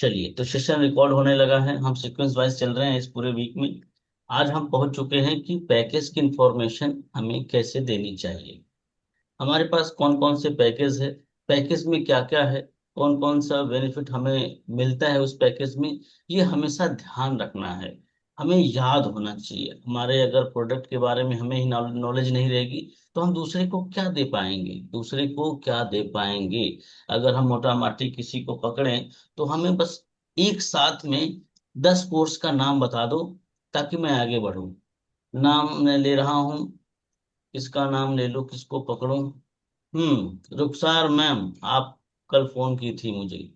चलिए, तो session record होने लगा है। हम सीक्वेंस वाइज चल रहे हैं इस पूरे वीक में। आज हम पहुंच चुके हैं कि पैकेज की इंफॉर्मेशन हमें कैसे देनी चाहिए। हमारे पास कौन कौन से पैकेज है, पैकेज में क्या क्या है, कौन कौन सा बेनिफिट हमें मिलता है उस पैकेज में, ये हमेशा ध्यान रखना है। हमें याद होना चाहिए। हमारे अगर प्रोडक्ट के बारे में हमें ही नॉलेज नहीं रहेगी तो हम दूसरे को क्या दे पाएंगे, दूसरे को क्या दे पाएंगे। अगर हम मोटा माटी किसी को पकड़ें तो हमें बस एक साथ में 10 कोर्स का नाम बता दो ताकि मैं आगे बढ़ूं। नाम मैं ले रहा हूं, किसका नाम ले लो, किसको पकड़ूं। रुखसार मैम, आप कल फोन की थी मुझे।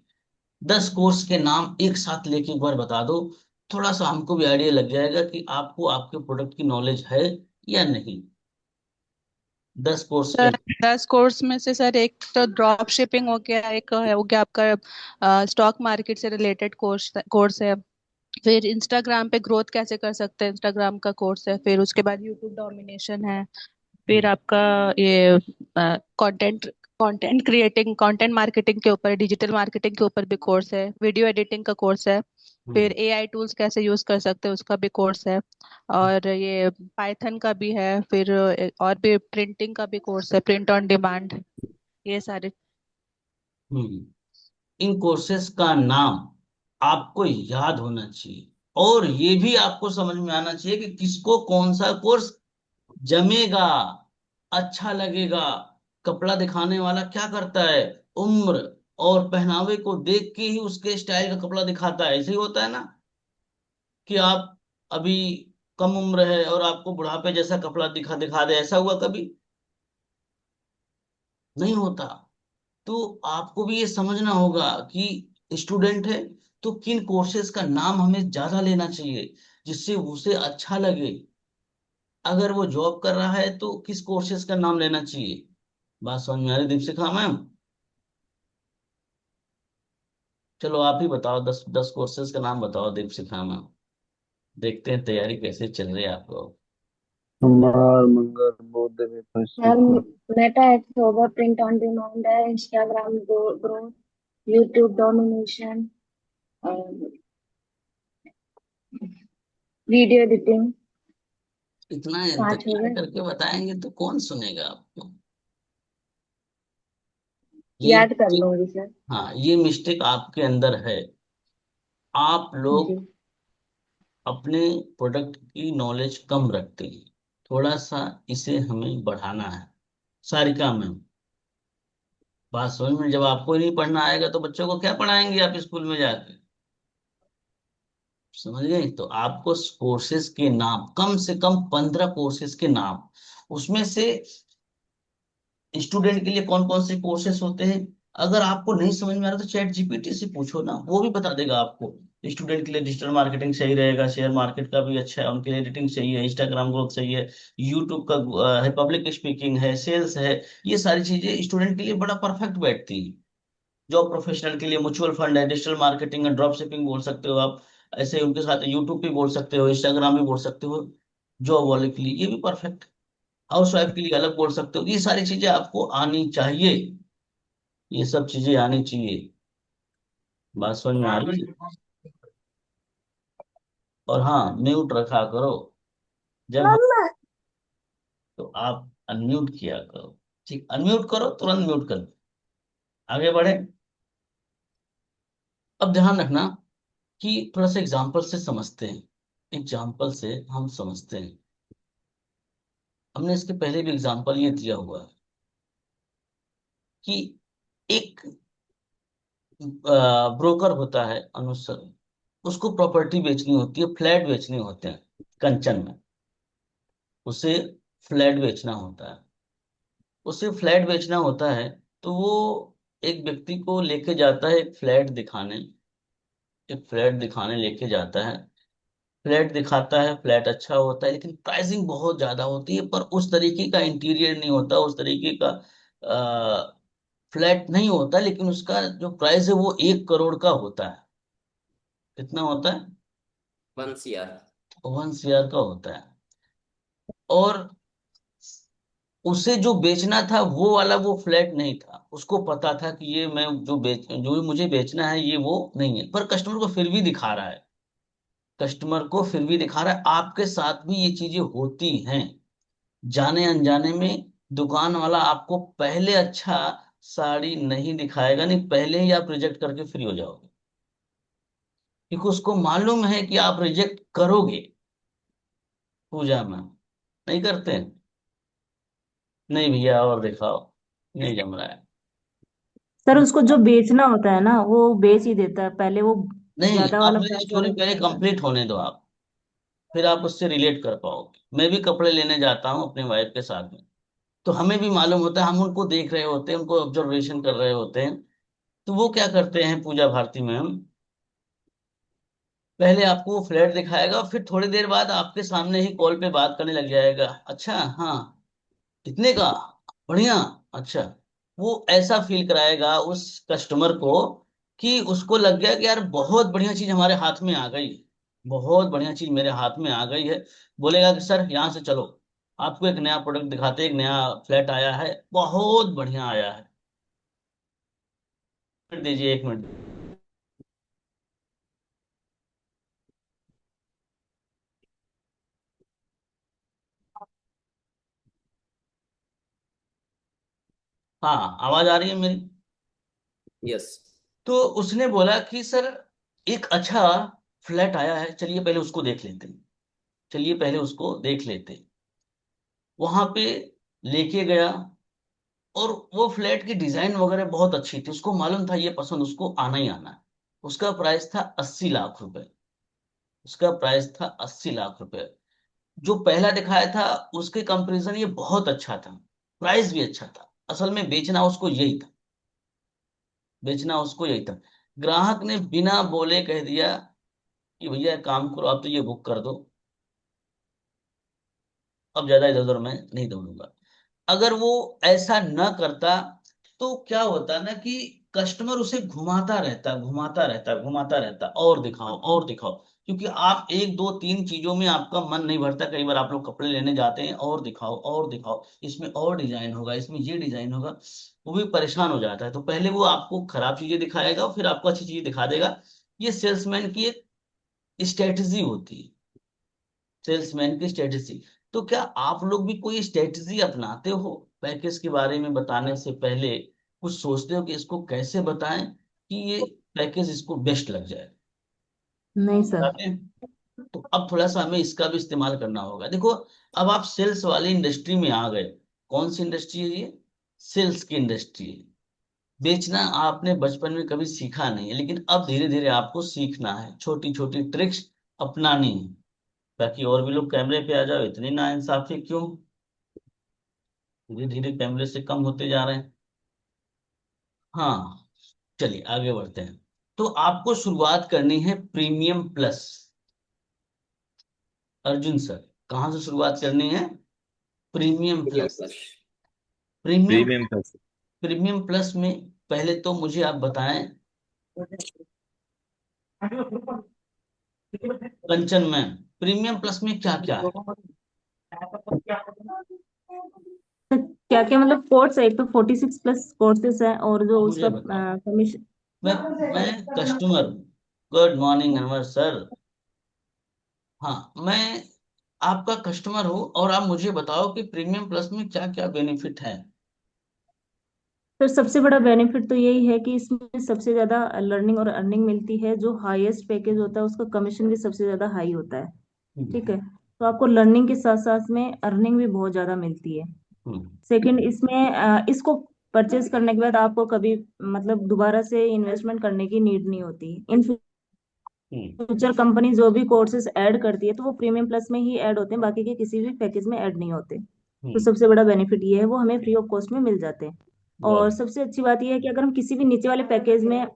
10 कोर्स के नाम एक साथ लेके एक बार बता दो। थोड़ा सा हमको भी आइडिया लग जाएगा कि आपको आपके प्रोडक्ट की नॉलेज है या नहीं। 10 कोर्स के। सर 10 कोर्स में से सर एक तो ड्रॉप शिपिंग हो गया, एक हो गया आपका स्टॉक मार्केट से रिलेटेड कोर्स कोर्स है। फिर इंस्टाग्राम पे ग्रोथ कैसे कर सकते हैं, इंस्टाग्राम का कोर्स है। फिर उसके बाद यूट्यूब डोमिनेशन है। फिर हम्म, आपका ये content content creating, content marketing के ऊपर, डिजिटल मार्केटिंग के ऊपर भी कोर्स है। वीडियो एडिटिंग का कोर्स है। फिर हम्म, एआई टूल्स कैसे यूज कर सकते हैं उसका भी कोर्स है। और ये पाइथन का भी है। फिर और भी प्रिंटिंग का भी कोर्स है, प्रिंट ऑन डिमांड, ये सारे। हम्म। इन कोर्सेस का नाम आपको याद होना चाहिए, और ये भी आपको समझ में आना चाहिए कि किसको कौन सा कोर्स जमेगा, अच्छा लगेगा। कपड़ा दिखाने वाला क्या करता है, उम्र और पहनावे को देख के ही उसके स्टाइल का कपड़ा दिखाता है। ऐसे ही होता है ना कि आप अभी कम उम्र है और आपको बुढ़ापे जैसा कपड़ा दिखा दिखा दे। ऐसा हुआ कभी? नहीं होता। तो आपको भी ये समझना होगा कि स्टूडेंट है तो किन कोर्सेज का नाम हमें ज्यादा लेना चाहिए जिससे उसे अच्छा लगे। अगर वो जॉब कर रहा है तो किस कोर्सेज का नाम लेना चाहिए। बात समझ में आ रही दीपशिखा मैम? चलो आप ही बताओ, 10 10 कोर्सेज का नाम बताओ दीपशिखा मैम। देखते हैं तैयारी कैसे चल रही है आप लोग। सोमवार मंगल बुध बृहस्पति यार, शुक्र। मेटा एक्स होगा, प्रिंट ऑन डिमांड है, Instagram growth, YouTube domination, video editing. इतना 5 हो इंतजार गए। करके बताएंगे तो कौन सुनेगा आपको। ये याद कर मिस्टेक, लूंगी सर। हाँ ये मिस्टेक आपके अंदर है। आप लोग जी। अपने प्रोडक्ट की नॉलेज कम रखते हैं। थोड़ा सा इसे हमें बढ़ाना है। सारिका मैम, बात समझ में, जब आपको ही नहीं पढ़ना आएगा तो बच्चों को क्या पढ़ाएंगे आप स्कूल में जाके। समझ गए? तो आपको कोर्सेज के नाम, कम से कम 15 कोर्सेज के नाम, उसमें से स्टूडेंट के लिए कौन कौन से कोर्सेज होते हैं। अगर आपको नहीं समझ में आ रहा तो चैट जीपीटी से पूछो ना, वो भी बता देगा आपको। स्टूडेंट के लिए डिजिटल मार्केटिंग सही रहेगा, शेयर मार्केट का भी अच्छा है, उनके लिए एडिटिंग सही है, इंस्टाग्राम ग्रोथ सही है, यूट्यूब का है, पब्लिक स्पीकिंग है, सेल्स है। ये सारी चीजें स्टूडेंट के लिए बड़ा परफेक्ट बैठती हैं। जॉब प्रोफेशनल के लिए म्यूचुअल फंड है, डिजिटल मार्केटिंग है, ड्रॉप शिपिंग बोल सकते हो आप। ऐसे ही उनके साथ यूट्यूब भी बोल सकते हो, इंस्टाग्राम भी बोल सकते हो। जॉब वाले के लिए ये भी परफेक्ट। हाउस वाइफ के लिए अलग बोल सकते हो। ये सारी चीजें आपको आनी चाहिए। ये सब चीजें आनी चाहिए। बात समझ में आ रही है? और हाँ, म्यूट रखा करो जब हम, मम्मा। तो आप अनम्यूट किया करो। ठीक, अनम्यूट करो, तुरंत म्यूट कर दो। आगे बढ़े। अब ध्यान रखना कि थोड़ा सा एग्जाम्पल से समझते हैं। एग्जाम्पल से हम समझते हैं। हमने इसके पहले भी एग्जाम्पल ये दिया हुआ है कि एक ब्रोकर होता है, अनुसर, उसको प्रॉपर्टी बेचनी होती है, फ्लैट बेचने होते हैं कंचन में। उसे फ्लैट बेचना होता है। उसे फ्लैट बेचना होता है तो वो एक व्यक्ति को लेके जाता है एक फ्लैट दिखाने। एक फ्लैट दिखाने लेके जाता है। फ्लैट दिखाता है, फ्लैट अच्छा होता है लेकिन प्राइसिंग बहुत ज्यादा होती है, पर उस तरीके का इंटीरियर नहीं होता, उस तरीके का फ्लैट नहीं होता, लेकिन उसका जो प्राइस है वो 1 करोड़ का होता है। कितना होता है? 1 CR। 1 CR का होता है। और उसे जो बेचना था वो वाला वो फ्लैट नहीं था, उसको पता था कि ये मैं जो भी मुझे बेचना है ये वो नहीं है, पर कस्टमर को फिर भी दिखा रहा है। कस्टमर को फिर भी दिखा रहा है। आपके साथ भी ये चीजें होती हैं, जाने अनजाने में। दुकान वाला आपको पहले अच्छा साड़ी नहीं दिखाएगा, नहीं पहले ही आप रिजेक्ट करके फ्री हो जाओगे, क्योंकि उसको मालूम है कि आप रिजेक्ट करोगे। पूजा में नहीं करते हैं, नहीं भैया और दिखाओ, नहीं जम रहा है। सर उसको जो बेचना होता है ना वो बेच ही देता है, पहले वो नहीं, ज्यादा आप वाला मेरी प्राइस स्टोरी वाला पहले दिखाता है। कंप्लीट होने दो आप, फिर आप उससे रिलेट कर पाओगे। मैं भी कपड़े लेने जाता हूँ अपनी वाइफ के साथ में, तो हमें भी मालूम होता है, हम उनको देख रहे होते हैं, उनको ऑब्जर्वेशन कर रहे होते हैं। तो वो क्या करते हैं पूजा भारती मैम, पहले आपको वो फ्लैट दिखाएगा, फिर थोड़ी देर बाद आपके सामने ही कॉल पे बात करने लग जाएगा। अच्छा हाँ, कितने का, बढ़िया, अच्छा। वो ऐसा फील कराएगा उस कस्टमर को कि उसको लग गया कि यार बहुत बढ़िया चीज हमारे हाथ में आ गई, बहुत बढ़िया चीज मेरे हाथ में आ गई है। बोलेगा कि सर यहाँ से चलो, आपको एक नया प्रोडक्ट दिखाते हैं, एक नया फ्लैट आया है, बहुत बढ़िया आया है। मिनट दीजिए, 1 मिनट। हाँ, आवाज आ रही है मेरी? यस। तो उसने बोला कि सर एक अच्छा फ्लैट आया है, चलिए पहले उसको देख लेते हैं, चलिए पहले उसको देख लेते हैं। वहां पे लेके गया, और वो फ्लैट की डिजाइन वगैरह बहुत अच्छी थी, उसको मालूम था ये पसंद उसको आना ही आना है। उसका प्राइस था 80 लाख रुपए, उसका प्राइस था 80 लाख रुपए। जो पहला दिखाया था उसके कंपैरिजन ये बहुत अच्छा था, प्राइस भी अच्छा था। असल में बेचना उसको यही था, बेचना उसको यही था। ग्राहक ने बिना बोले कह दिया कि भैया एक काम करो, आप तो ये बुक कर दो, अब ज्यादा इधर उधर मैं नहीं दौड़ूंगा। अगर वो ऐसा न करता तो क्या होता ना कि कस्टमर उसे घुमाता रहता, घुमाता रहता, घुमाता रहता, और दिखाओ और दिखाओ। क्योंकि आप एक दो तीन चीजों में आपका मन नहीं भरता, कई बार आप लोग कपड़े लेने जाते हैं, और दिखाओ और दिखाओ, इसमें और डिजाइन होगा, इसमें ये डिजाइन होगा। वो भी परेशान हो जाता है, तो पहले वो आपको खराब चीजें दिखाएगा, फिर आपको अच्छी चीजें दिखा देगा। ये सेल्समैन की एक स्ट्रेटजी होती है, सेल्समैन की स्ट्रेटजी। तो क्या आप लोग भी कोई स्ट्रेटजी अपनाते हो? पैकेज के बारे में बताने से पहले कुछ सोचते हो कि इसको कैसे बताएं कि ये पैकेज इसको बेस्ट लग जाए? नहीं सर। बताते हैं। तो अब थोड़ा सा हमें इसका भी इस्तेमाल करना होगा। देखो, अब आप सेल्स वाली इंडस्ट्री में आ गए। कौन सी इंडस्ट्री है ये? सेल्स की इंडस्ट्री है। बेचना आपने बचपन में कभी सीखा नहीं है, लेकिन अब धीरे धीरे आपको सीखना है, छोटी छोटी ट्रिक्स अपनानी है। बाकी और भी लोग कैमरे पे आ जाओ, इतनी नाइंसाफी क्यों? धीरे धीरे कैमरे से कम होते जा रहे हैं। हाँ, चलिए आगे बढ़ते हैं। तो आपको शुरुआत करनी है प्रीमियम प्लस। अर्जुन सर, कहाँ से शुरुआत करनी है? Premium plus. Plus. Premium, premium plus. Premium plus में पहले तो मुझे आप बताएं, कंचन मैम, प्रीमियम प्लस में क्या क्या है? क्या क्या मतलब कोर्स है, एक तो 46 प्लस कोर्सेज है और जो आप उसका मुझे बताओ। कमीशन। मैं मैं कस्टमर हूँ। Good morning Anwar sir. हाँ, मैं आपका कस्टमर हूँ, और आप मुझे बताओ कि प्रीमियम प्लस में क्या क्या बेनिफिट है। सर सबसे बड़ा बेनिफिट तो यही है कि इसमें सबसे ज्यादा लर्निंग और अर्निंग मिलती है। जो हाईएस्ट पैकेज होता है उसका कमीशन भी सबसे ज्यादा हाई होता है। ठीक हम्म। है, तो आपको लर्निंग के साथ साथ में अर्निंग भी बहुत ज्यादा मिलती है। हम्म। सेकंड, इसमें इसको परचेज करने के बाद आपको कभी मतलब दोबारा से इन्वेस्टमेंट करने की नीड नहीं होती। इन हम्म। फ्यूचर कंपनी जो भी कोर्सेज ऐड करती है तो वो प्रीमियम प्लस में ही ऐड होते हैं, बाकी के किसी भी पैकेज में ऐड नहीं होते। तो हम्म। सबसे बड़ा बेनिफिट ये है, वो हमें फ्री ऑफ कॉस्ट में मिल जाते हैं। और बहुत। सबसे अच्छी बात यह है कि अगर हम किसी भी नीचे वाले पैकेज में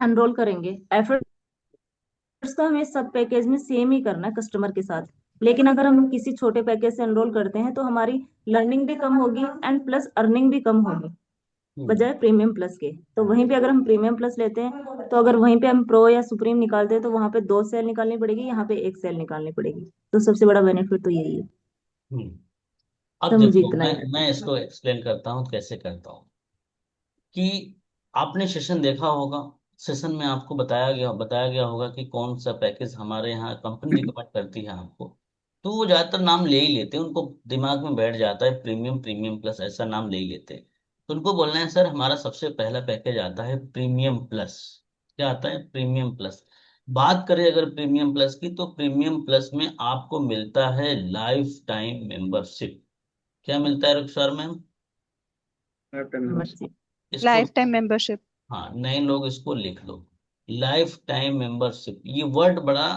एनरोल करेंगे, एफर्ट्स तो हमें सब पैकेज में सेम ही करना है कस्टमर के साथ। लेकिन अगर हम किसी छोटे पैकेज से एनरोल करते हैं तो हमारी लर्निंग भी कम होगी एंड प्लस अर्निंग भी कम होगी हम्म। बजाय प्रीमियम प्लस के। तो वहीं पे अगर हम प्रीमियम प्लस लेते हैं तो अगर वहीं पे हम प्रो या सुप्रीम निकालते हैं तो वहां पे 2 सेल निकालनी पड़ेगी, यहाँ पे 1 सेल निकालनी पड़ेगी। तो सबसे बड़ा बेनिफिट तो यही है। हम्म। अब समझी देखो, इतना ही। मैं इसको एक्सप्लेन करता हूँ कैसे करता हूँ कि आपने सेशन देखा होगा। सेशन में आपको बताया गया होगा कि कौन सा पैकेज हमारे यहाँ कंपनी रिकमेंड करती है आपको। तो वो ज्यादातर नाम ले ही लेते हैं, उनको दिमाग में बैठ जाता है प्रीमियम, प्रीमियम प्लस, ऐसा नाम ले ही लेते हैं। तो उनको बोलना है सर हमारा सबसे पहला पैकेज आता है प्रीमियम प्लस। क्या आता है? Premium plus. बात करें अगर प्रीमियम प्लस की, तो प्रीमियम प्लस में आपको मिलता है लाइफ टाइम मेंबरशिप। क्या मिलता है रुखसार मैम? समझी। इसको, लाइफ टाइम मेंबरशिप। हाँ नए लोग इसको लिख लो। लाइफ टाइम मेंबरशिप, ये वर्ड बड़ा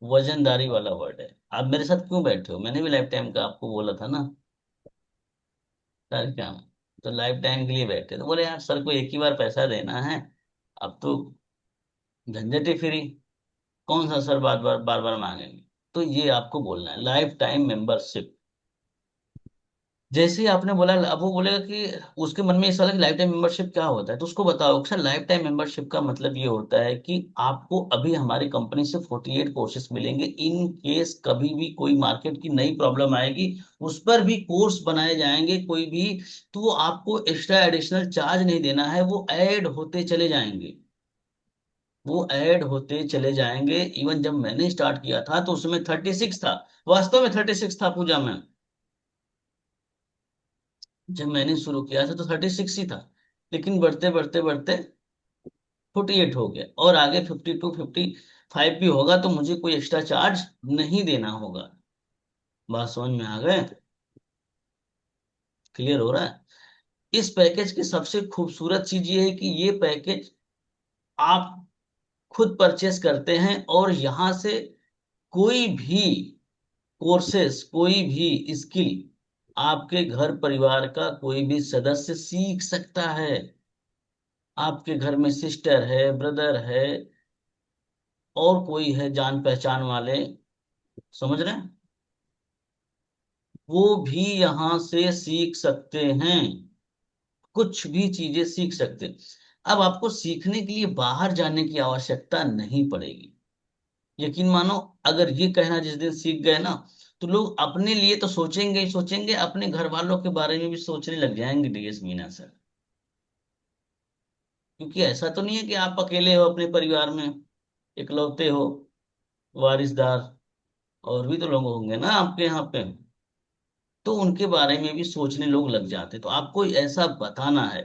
वजनदारी वाला वर्ड है। आप मेरे साथ क्यों बैठे हो? मैंने भी लाइफ टाइम का आपको बोला था ना सर, क्या तो लाइफ टाइम के लिए बैठे तो बोले यार सर को एक ही बार पैसा देना है, अब तो झंझट ही फ्री, कौन सा सर बार बार मांगेंगे। तो ये आपको बोलना है लाइफ टाइम मेंबरशिप। जैसे ही आपने बोला, अब वो बोलेगा कि उसके मन में ये सवाल है कि लाइफ टाइम मेंबरशिप क्या होता है, तो उसको बताओ सर लाइफ टाइम मेंबरशिप का मतलब ये होता है कि आपको अभी हमारी कंपनी से 48 कोर्सेज मिलेंगे। इन केस कभी भी कोई मार्केट की नई प्रॉब्लम आएगी, उस पर भी कोर्स बनाए जाएंगे कोई भी, तो वो आपको एक्स्ट्रा एडिशनल चार्ज नहीं देना है, वो ऐड होते चले जाएंगे। वो ऐड होते चले जाएंगे। इवन जब मैंने स्टार्ट किया था तो उसमें 36 था, वास्तव में 36 था पूजा में। जब मैंने शुरू किया था तो 36 ही था, लेकिन बढ़ते बढ़ते बढ़ते 48 हो गया, और आगे 52 55 भी होगा तो मुझे कोई एक्स्ट्रा चार्ज नहीं देना होगा। बात समझ में आ गए? क्लियर हो रहा है? इस पैकेज की सबसे खूबसूरत चीज ये है कि ये पैकेज आप खुद परचेस करते हैं, और यहां से कोई भी कोर्सेस, कोई भी स्किल आपके घर परिवार का कोई भी सदस्य सीख सकता है। आपके घर में सिस्टर है, ब्रदर है, और कोई है जान पहचान वाले, समझ रहे हैं, वो भी यहां से सीख सकते हैं, कुछ भी चीजें सीख सकते हैं। अब आपको सीखने के लिए बाहर जाने की आवश्यकता नहीं पड़ेगी। यकीन मानो, अगर ये कहना जिस दिन सीख गए ना, तो लोग अपने लिए तो सोचेंगे ही सोचेंगे, अपने घर वालों के बारे में भी सोचने लग जाएंगे डीएस मीना सर। क्योंकि ऐसा तो नहीं है कि आप अकेले हो अपने परिवार में, इकलौते हो वारिसदार, और भी तो लोग होंगे ना आपके यहाँ पे, तो उनके बारे में भी सोचने लोग लग जाते। तो आपको ऐसा बताना है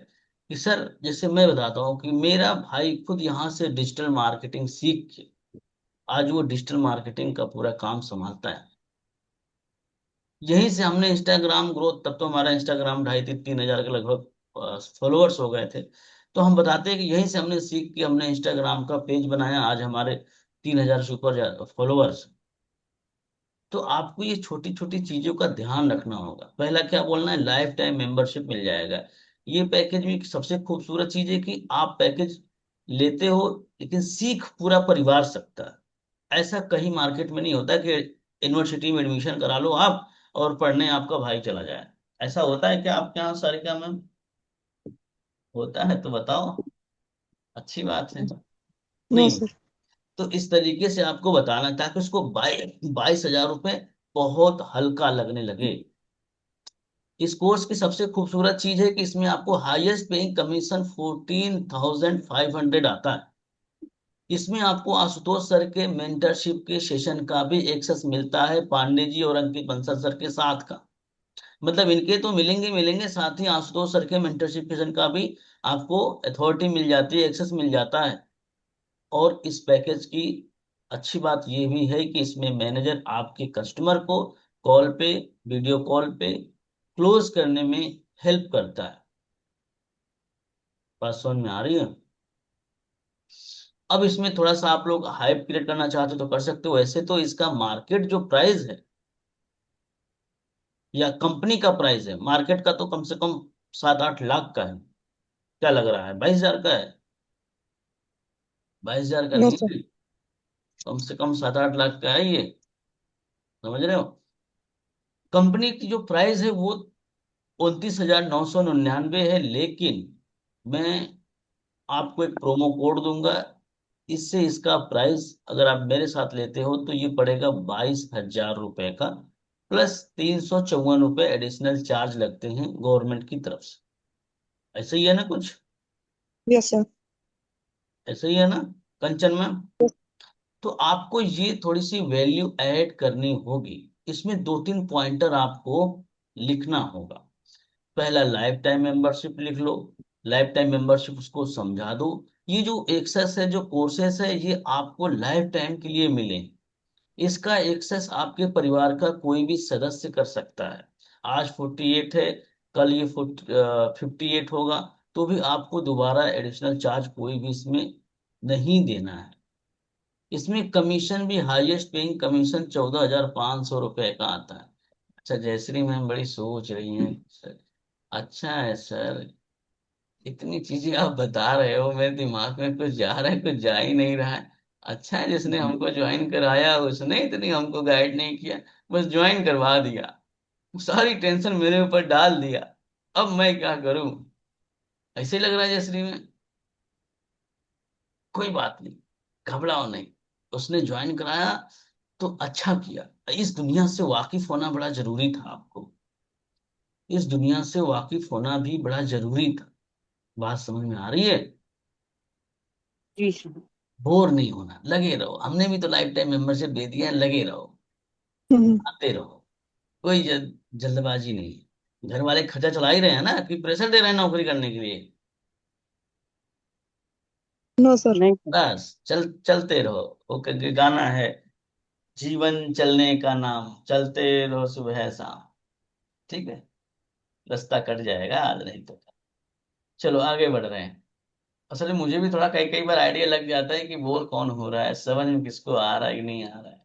कि सर, जैसे मैं बताता हूँ कि मेरा भाई खुद यहाँ से डिजिटल मार्केटिंग सीख के आज वो डिजिटल मार्केटिंग का पूरा काम संभालता है। यहीं से हमने इंस्टाग्राम ग्रोथ, तब तो हमारा इंस्टाग्राम 2.5 3 3 हजार के लगभग फॉलोअर्स हो गए थे। तो हम बताते हैं कि यहीं से हमने सीख के हमने इंस्टाग्राम का पेज बनाया, आज हमारे 3 हजार से ऊपर फॉलोअर्स। तो आपको ये छोटी छोटी चीजों का ध्यान रखना होगा। पहला क्या बोलना है? लाइफ टाइम मेंबरशिप मिल जाएगा। ये पैकेज में सबसे खूबसूरत चीज है कि आप पैकेज लेते हो, लेकिन सीख पूरा परिवार सकता है। ऐसा कहीं मार्केट में नहीं होता कि यूनिवर्सिटी में एडमिशन करा लो आप और पढ़ने आपका भाई चला जाए। ऐसा होता है क्या आपके यहाँ सारिका मैम? होता है तो बताओ, अच्छी बात है। नो नहीं, सर। तो इस तरीके से आपको बताना ताकि उसको 22,000 रुपये बहुत हल्का लगने लगे। इस कोर्स की सबसे खूबसूरत चीज है कि इसमें आपको हाईएस्ट पेइंग कमीशन 14,500 आता है। इसमें आपको आशुतोष सर के मेंटरशिप के सेशन का भी एक्सेस मिलता है, पांडे जी और अंकित बंसल सर के साथ का। मतलब इनके तो मिलेंगे मिलेंगे, साथ ही आशुतोष सर के मेंटरशिप सेशन का भी आपको अथॉरिटी मिल जाती है, एक्सेस मिल जाता है। और इस पैकेज की अच्छी बात यह भी है कि इसमें मैनेजर आपके कस्टमर को कॉल पे, वीडियो कॉल पे क्लोज करने में हेल्प करता है। बात समझ में आ रही है? अब इसमें थोड़ा सा आप लोग हाइप क्रिएट करना चाहते हो तो कर सकते हो। वैसे तो इसका मार्केट जो प्राइस है, या कंपनी का प्राइस है, मार्केट का तो कम से कम 7 8 लाख का है। क्या लग रहा है? 22,000 का है? 22,000 का नो नहीं सर। है, कम से कम 7 8 लाख का है ये। समझ रहे हो? कंपनी की जो प्राइस है वो 29,999 है, लेकिन मैं आपको एक प्रोमो कोड दूंगा। इससे इसका प्राइस, अगर आप मेरे साथ लेते हो तो ये पड़ेगा 22,000 रुपए का प्लस 354 रुपये एडिशनल चार्ज लगते हैं गवर्नमेंट की तरफ से। ऐसे ही है ना कुछ? Yes sir. ऐसे ही है ना कंचन मैम? तो आपको ये थोड़ी सी वैल्यू ऐड करनी होगी। इसमें दो तीन पॉइंटर आपको लिखना होगा। पहला, लाइफ टाइम मेंबरशिप लिख लो। लाइफ टाइम मेंबरशिप उसको समझा दो। ये जो एक्सेस है, जो कोर्सेस है, ये आपको लाइफ टाइम के लिए मिले। इसका एक्सेस आपके परिवार का कोई भी सदस्य कर सकता है। आज 48 है, कल ये 58 होगा, तो भी आपको दोबारा एडिशनल चार्ज कोई भी इसमें नहीं देना है। इसमें कमीशन भी हाईएस्ट पेइंग कमीशन 14,500 रुपए का आता है। अच्छा, जयश्री मैम बड़ी सोच रही हैं सर। अच्छा है सर, इतनी चीजें आप बता रहे हो, मेरे दिमाग में कुछ जा रहा है, कुछ जा ही नहीं रहा है। अच्छा है, जिसने हमको ज्वाइन कराया उसने इतनी हमको गाइड नहीं किया, बस ज्वाइन करवा दिया, सारी टेंशन मेरे ऊपर डाल दिया। अब मैं क्या करूं? ऐसे लग रहा है जयश्री में। कोई बात नहीं, घबराओ नहीं। उसने ज्वाइन कराया तो अच्छा किया। इस दुनिया से वाकिफ होना बड़ा जरूरी था आपको। इस दुनिया से वाकिफ होना भी बड़ा जरूरी था। बात समझ में आ रही है? जी सर। बोर नहीं होना, लगे रहो। हमने भी तो लाइफ टाइम मेंबरशिप दे दिया है, लगे रहो, आते रहो। कोई जल्दबाजी नहीं है। घर वाले खर्चा चला ही रहे हैं ना, कि प्रेशर दे रहे हैं नौकरी करने के लिए? No sir. नहीं सर। बस चलते रहो। वो गाना है, जीवन चलने का नाम, चलते रहो सुबह शाम। ठीक है, रास्ता कट जाएगा आज नहीं तो कल। चलो आगे बढ़ रहे हैं। असल में मुझे भी थोड़ा कई कई बार आइडिया लग जाता है कि बोर कौन हो रहा है, समझ में किसको आ रहा है कि नहीं आ रहा है।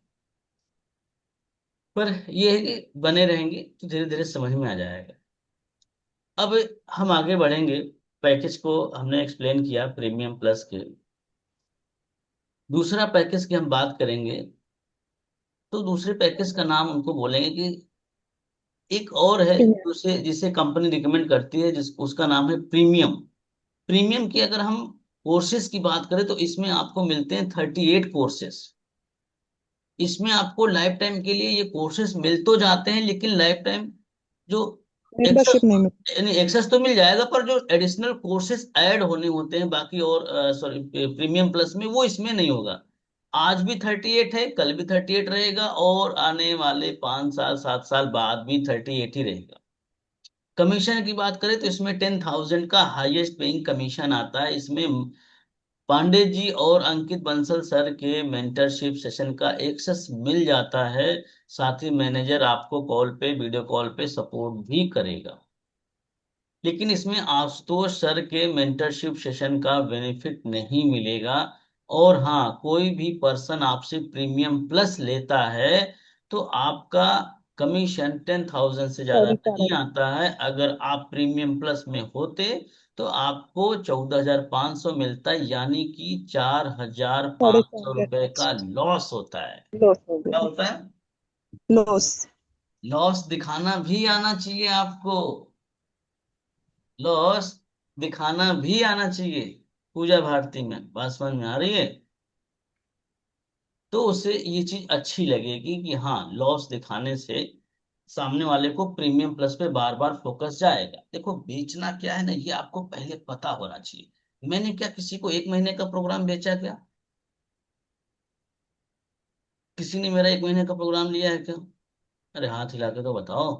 पर ये है कि बने रहेंगे तो धीरे धीरे समझ में आ जाएगा। अब हम आगे बढ़ेंगे। पैकेज को हमने एक्सप्लेन किया प्रीमियम प्लस के। दूसरा पैकेज की हम बात करेंगे, तो दूसरे पैकेज का नाम उनको बोलेंगे कि एक और है, जिसे जिसे कंपनी रिकमेंड करती है, जिस उसका नाम है प्रीमियम। प्रीमियम की अगर हम कोर्सेज की बात करें तो इसमें आपको मिलते हैं 38 कोर्सेज। इसमें आपको लाइफ टाइम के लिए ये कोर्सेज मिल तो जाते हैं, लेकिन लाइफ टाइम जो एक्सेस, मेंबरशिप नहीं मिल। यानी एक्सेस तो मिल जाएगा, पर जो एडिशनल कोर्सेज ऐड होने होते हैं बाकी और सॉरी प्रीमियम प्लस में, वो इसमें नहीं होगा। आज भी 38 है, कल भी 38 रहेगा, और आने वाले 5 साल 7 साल बाद भी 38 ही रहेगा। कमीशन की बात करें तो इसमें 10,000 का हाईएस्ट पेइंग कमीशन आता है। इसमें पांडे जी और अंकित बंसल सर के मेंटरशिप सेशन का एक्सेस मिल जाता है। साथ ही मैनेजर आपको कॉल पे, वीडियो कॉल पे सपोर्ट भी करेगा। लेकिन इसमें आशुतोष सर के मेंटरशिप सेशन का बेनिफिट नहीं मिलेगा। और हाँ, कोई भी पर्सन आपसे प्रीमियम प्लस लेता है तो आपका कमीशन 10,000 से ज्यादा नहीं आता है। अगर आप प्रीमियम प्लस में होते तो आपको 14,500 मिलता है, यानी कि 4,500 रुपए का लॉस होता है। लॉस हो क्या गया। होता है? लॉस। लॉस दिखाना भी आना चाहिए आपको। लॉस दिखाना भी आना चाहिए। पूजा भारती में बात समझ में आ रही है? तो उसे ये चीज अच्छी लगेगी कि हाँ, लॉस दिखाने से सामने वाले को प्रीमियम प्लस पे बार बार फोकस जाएगा। देखो, बेचना क्या है ना, ये आपको पहले पता होना चाहिए। मैंने क्या किसी को 1 महीने का प्रोग्राम बेचा क्या? किसी ने मेरा 1 महीने का प्रोग्राम लिया है क्या? अरे हाथ हिला के तो बताओ।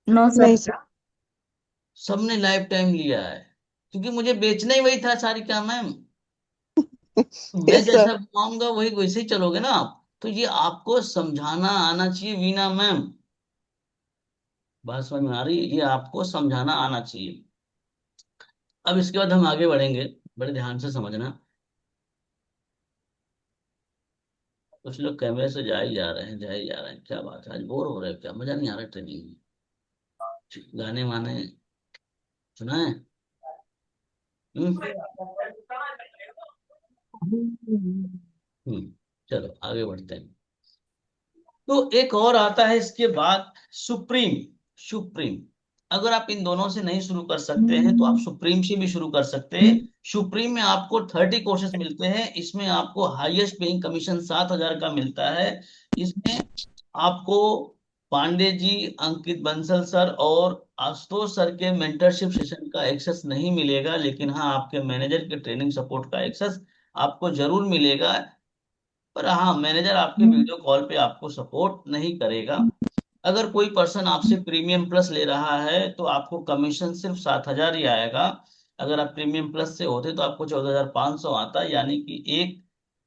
नो नहीं सर। सर। सबने लाइफ टाइम लिया है, क्योंकि मुझे बेचना ही वही था सारी क्या मैम। मैं यस जैसा सर। घुमाऊंगा वही वैसे ही चलोगे ना आप। तो ये आपको समझाना आना चाहिए वीना मैम। बात समझ में आ रही है? ये आपको समझाना आना चाहिए। अब इसके बाद हम आगे बढ़ेंगे, बड़े ध्यान से समझना। कुछ लोग कैमरे से जा ही जा रहे हैं, जा ही जा रहे हैं। क्या बात है, आज बोर हो रहे हैं क्या? मजा नहीं आ रहा ट्रेनिंग में? गाने वाने सुना है? हम्म। हम्म। चलो आगे बढ़ते हैं। तो एक और आता है इसके बाद, सुप्रीम। सुप्रीम, अगर आप इन दोनों से नहीं शुरू कर सकते हैं तो आप सुप्रीम से भी शुरू कर सकते हैं। सुप्रीम में आपको 30 कोर्सेज मिलते हैं। इसमें आपको हाईएस्ट पेइंग कमीशन 7,000 का मिलता है। इसमें आपको पांडे जी, अंकित बंसल सर और आशुतोष सर के मेंटरशिप सेशन का एक्सेस नहीं मिलेगा, लेकिन हाँ आपके मैनेजर के ट्रेनिंग सपोर्ट का एक्सेस आपको जरूर मिलेगा। पर हाँ, मैनेजर आपके वीडियो कॉल पे आपको सपोर्ट नहीं करेगा। अगर कोई पर्सन आपसे प्रीमियम प्लस ले रहा है तो आपको कमीशन सिर्फ 7,000 ही आएगा। अगर आप प्रीमियम प्लस से होते तो आपको 14,500 आता, यानी कि एक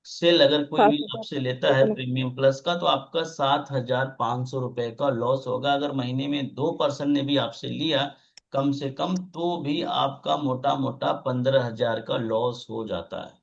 सेल अगर कोई भी 7,000 आपसे लेता है प्रीमियम प्लस का तो आपका 7,500 रुपए का लॉस होगा। अगर महीने में 2 पर्सन ने भी आपसे लिया कम से कम, तो भी आपका मोटा मोटा 15,000 का लॉस हो जाता है।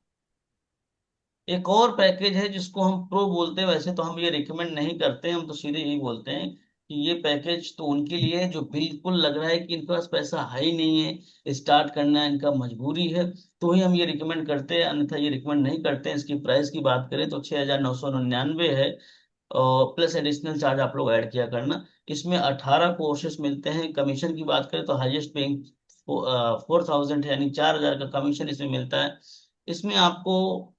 एक और पैकेज है जिसको हम प्रो बोलते हैं, वैसे तो हम ये रिकमेंड नहीं करते हैं, हम तो सीधे यही बोलते हैं कि ये पैकेज तो उनके लिए है जो बिल्कुल लग रहा है कि इनके पास पैसा है ही नहीं है, स्टार्ट करना इनका मजबूरी है, तो ही हम ये रिकमेंड करते हैं, अन्यथा ये रिकमेंड नहीं करते हैं। इसकी प्राइस की बात करें तो 6,999 है, और प्लस एडिशनल चार्ज आप लोग ऐड किया करना। इसमें 18 कोर्सेस मिलते हैं। कमीशन की बात करें तो हाईएस्ट पेइंग 4,000 है, यानी 4,000 का कमीशन इसमें मिलता है। इसमें आपको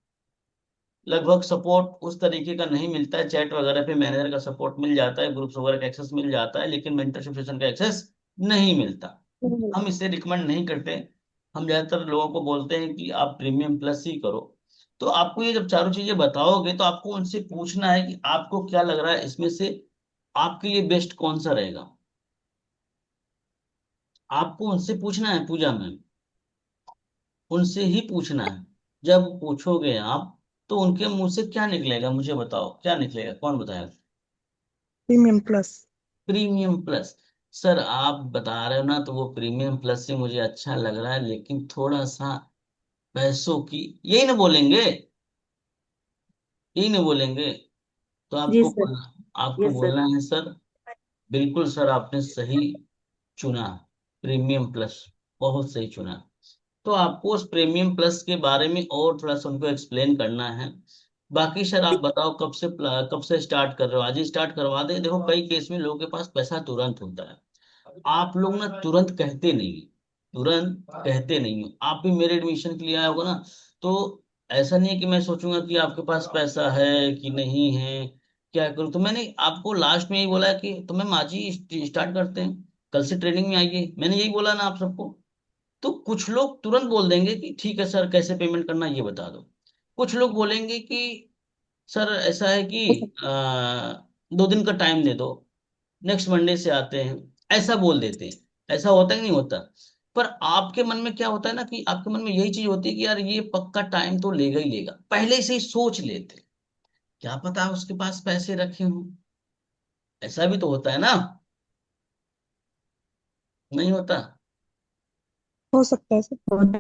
लगभग सपोर्ट उस तरीके का नहीं मिलता है, चैट वगैरह पे मैनेजर का सपोर्ट मिल जाता है, ग्रुप्स वगैरह का एक्सेस मिल जाता है, लेकिन मेंटरशिप सेशन का एक्सेस नहीं मिलता। हम इसे रिकमेंड नहीं करते। हम ज्यादातर लोगों को बोलते हैं कि आप प्रीमियम प्लस ही करो। तो आपको ये जब चारों चीजें बताओगे तो आपको उनसे पूछना है कि आपको क्या लग रहा है इसमें से आपके लिए बेस्ट कौन सा रहेगा। आपको उनसे पूछना है, पूजा मैम, उनसे ही पूछना है। जब पूछोगे आप तो उनके मुंह से क्या निकलेगा, मुझे बताओ क्या निकलेगा, कौन बताएगा। Premium plus. Premium plus. Sir आप बता रहे हो ना, तो वो प्रीमियम प्लस से मुझे अच्छा लग रहा है, लेकिन थोड़ा सा पैसों की, यही ना बोलेंगे, यही ना बोलेंगे। तो जी आपको सर। आपको यस सर। बोलना है सर, बिल्कुल सर आपने सही चुना, प्रीमियम प्लस बहुत सही चुना। तो आपको उस प्रीमियम प्लस के बारे में और थोड़ा सा उनको एक्सप्लेन करना है। बाकी सर आप बताओ कब से स्टार्ट कर रहे हो, आज ही स्टार्ट करवा दें। देखो कई केस में लोगों के पास पैसा तुरंत होता है, आप लोग ना तुरंत कहते नहीं, तुरंत कहते नहीं हो। आप भी मेरे एडमिशन के लिए आए होगा ना, तो ऐसा नहीं है कि मैं सोचूंगा कि आपके पास पैसा है कि नहीं है, क्या करूं। तो मैंने आपको लास्ट में यही बोला है कि तो मैम आज ही स्टार्ट करते हैं, कल से ट्रेनिंग में आइए, मैंने यही बोला ना आप सबको। तो कुछ लोग तुरंत बोल देंगे कि ठीक है सर कैसे पेमेंट करना है ये बता दो। कुछ लोग बोलेंगे कि सर ऐसा है कि 2 दिन का टाइम दे दो, नेक्स्ट मंडे से आते हैं, ऐसा बोल देते हैं। ऐसा होता है कि नहीं होता। पर आपके मन में क्या होता है ना, कि आपके मन में यही चीज होती है कि यार ये पक्का टाइम तो लेगा ही लेगा, पहले से ही सोच लेते। क्या पता उसके पास पैसे रखे हों, ऐसा भी तो होता है ना, नहीं होता। हो सकता है सर।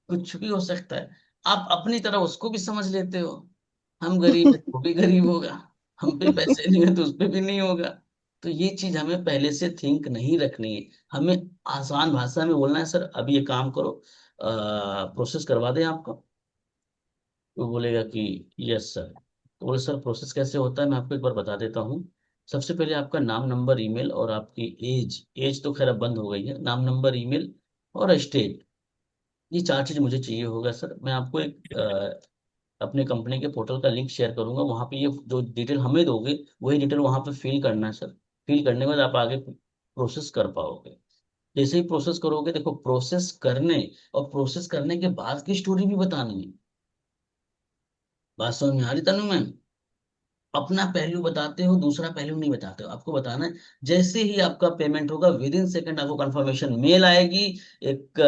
कुछ भी हो सकता है। आप अपनी तरह उसको भी समझ लेते हो, हम गरीब है तो वो भी गरीब होगा, हम पे पैसे नहीं है तो उस पे भी नहीं होगा। तो ये चीज हमें पहले से थिंक नहीं रखनी है, हमें आसान भाषा में बोलना है सर अभी ये काम करो, प्रोसेस करवा दें आपको। वो बोलेगा कि यस सर। तो बोले सर प्रोसेस कैसे होता है, मैं आपको एक बार बता देता हूँ। सबसे पहले आपका नाम नंबर ईमेल और आपकी एज, एज तो खैर अब बंद हो गई है, नाम नंबर ईमेल और स्टेट, ये 4 चीज मुझे चाहिए होगा सर। मैं आपको एक अपने कंपनी के पोर्टल का लिंक शेयर करूंगा, वहां पे ये जो डिटेल हमें दोगे वही डिटेल वहां पे फिल करना है सर। फिल करने के बाद आप आगे प्रोसेस कर पाओगे। जैसे ही प्रोसेस करोगे, देखो प्रोसेस करने और प्रोसेस करने के बाद की स्टोरी भी बतानी है। बात समझ में आ रही तनु मैम। अपना पहलू बताते हो, दूसरा पहलू नहीं बताते हो, आपको बताना है। जैसे ही आपका पेमेंट होगा विद इन सेकंड आपको कंफर्मेशन मेल आएगी, एक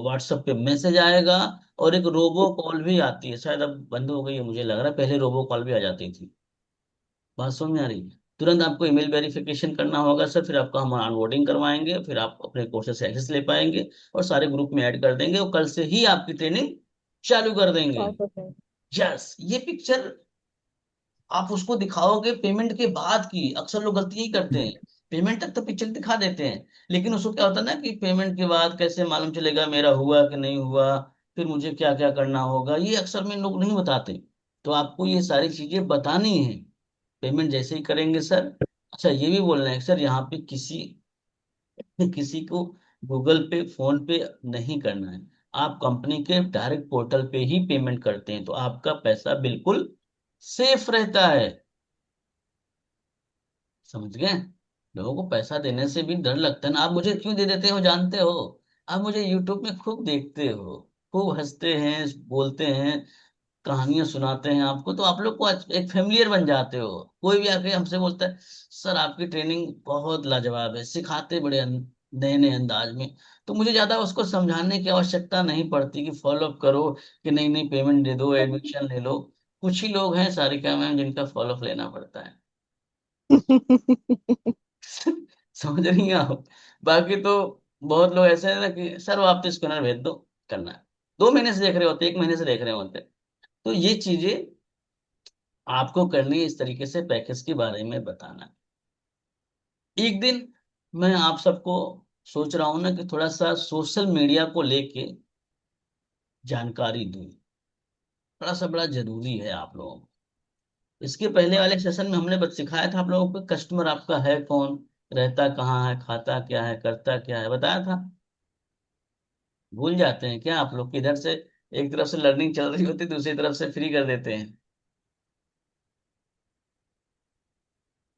व्हाट्सएप पे मैसेज आएगा, और एक रोबो कॉल भी आती है, शायद अब बंद हो गई है मुझे लग रहा है, पहले रोबो कॉल भी आ जाती थी। बात समझ में आ रही है। तुरंत आपको ईमेल वेरिफिकेशन करना होगा सर, फिर आपका हम ऑनबोर्डिंग करवाएंगे, फिर आप अपने कोर्सेज से एक्सेस ले पाएंगे और सारे ग्रुप में ऐड कर देंगे, और कल से ही आपकी ट्रेनिंग चालू कर देंगे। यस, ये पिक्चर आप उसको दिखाओगे पेमेंट के बाद की। अक्सर लोग गलती यही करते हैं, पेमेंट तक तो पिक्चर दिखा देते हैं, लेकिन उसको क्या होता है ना कि पेमेंट के बाद कैसे मालूम चलेगा मेरा हुआ कि नहीं हुआ, फिर मुझे क्या क्या करना होगा, ये अक्सर में लोग नहीं बताते। तो आपको ये सारी चीजें बतानी है पेमेंट जैसे ही करेंगे सर। अच्छा ये भी बोलना है सर, यहाँ पे किसी किसी को गूगल पे फोन पे नहीं करना है, आप कंपनी के डायरेक्ट पोर्टल पे ही पेमेंट करते हैं तो आपका पैसा बिल्कुल सेफ रहता है। समझ गए? लोगों को पैसा देने से भी डर लगता है ना। आप मुझे क्यों दे देते हो जानते हो? आप मुझे यूट्यूब में खूब देखते हो, खूब हंसते हैं, बोलते हैं, कहानियां सुनाते हैं आपको, तो आप लोग को एक फेमिलियर बन जाते हो। कोई भी आके हमसे बोलता है सर आपकी ट्रेनिंग बहुत लाजवाब है, सिखाते बड़े नए नए अंदाज में, तो मुझे ज्यादा उसको समझाने की आवश्यकता नहीं पड़ती कि फॉलो अप करो, कि नहीं नहीं पेमेंट दे दो, एडमिशन ले लो। कुछ ही लोग हैं सारिका मैम जिनका फॉलो अप लेना पड़ता है। समझ रही हैं आप? बाकी तो बहुत लोग ऐसे हैं ना कि सर वो आप तो स्कैनर भेज दो, करना है। 2 महीने से देख रहे होते, 1 महीने से देख रहे होते। तो ये चीजें आपको करनी है, इस तरीके से पैकेज के बारे में बताना। एक दिन मैं आप सबको सोच रहा हूं ना कि थोड़ा सा सोशल मीडिया को लेके जानकारी दूं, थोड़ा सा बड़ा जरूरी है आप लोगों को। इसके पहले वाले सेशन में हमने बस सिखाया था आप लोगों को कस्टमर आपका है कौन, रहता कहाँ है, खाता क्या है, करता क्या है, बताया था। भूल जाते हैं क्या आप लोग? इधर से एक तरफ से लर्निंग चल रही होती, दूसरी तरफ से फ्री कर देते हैं।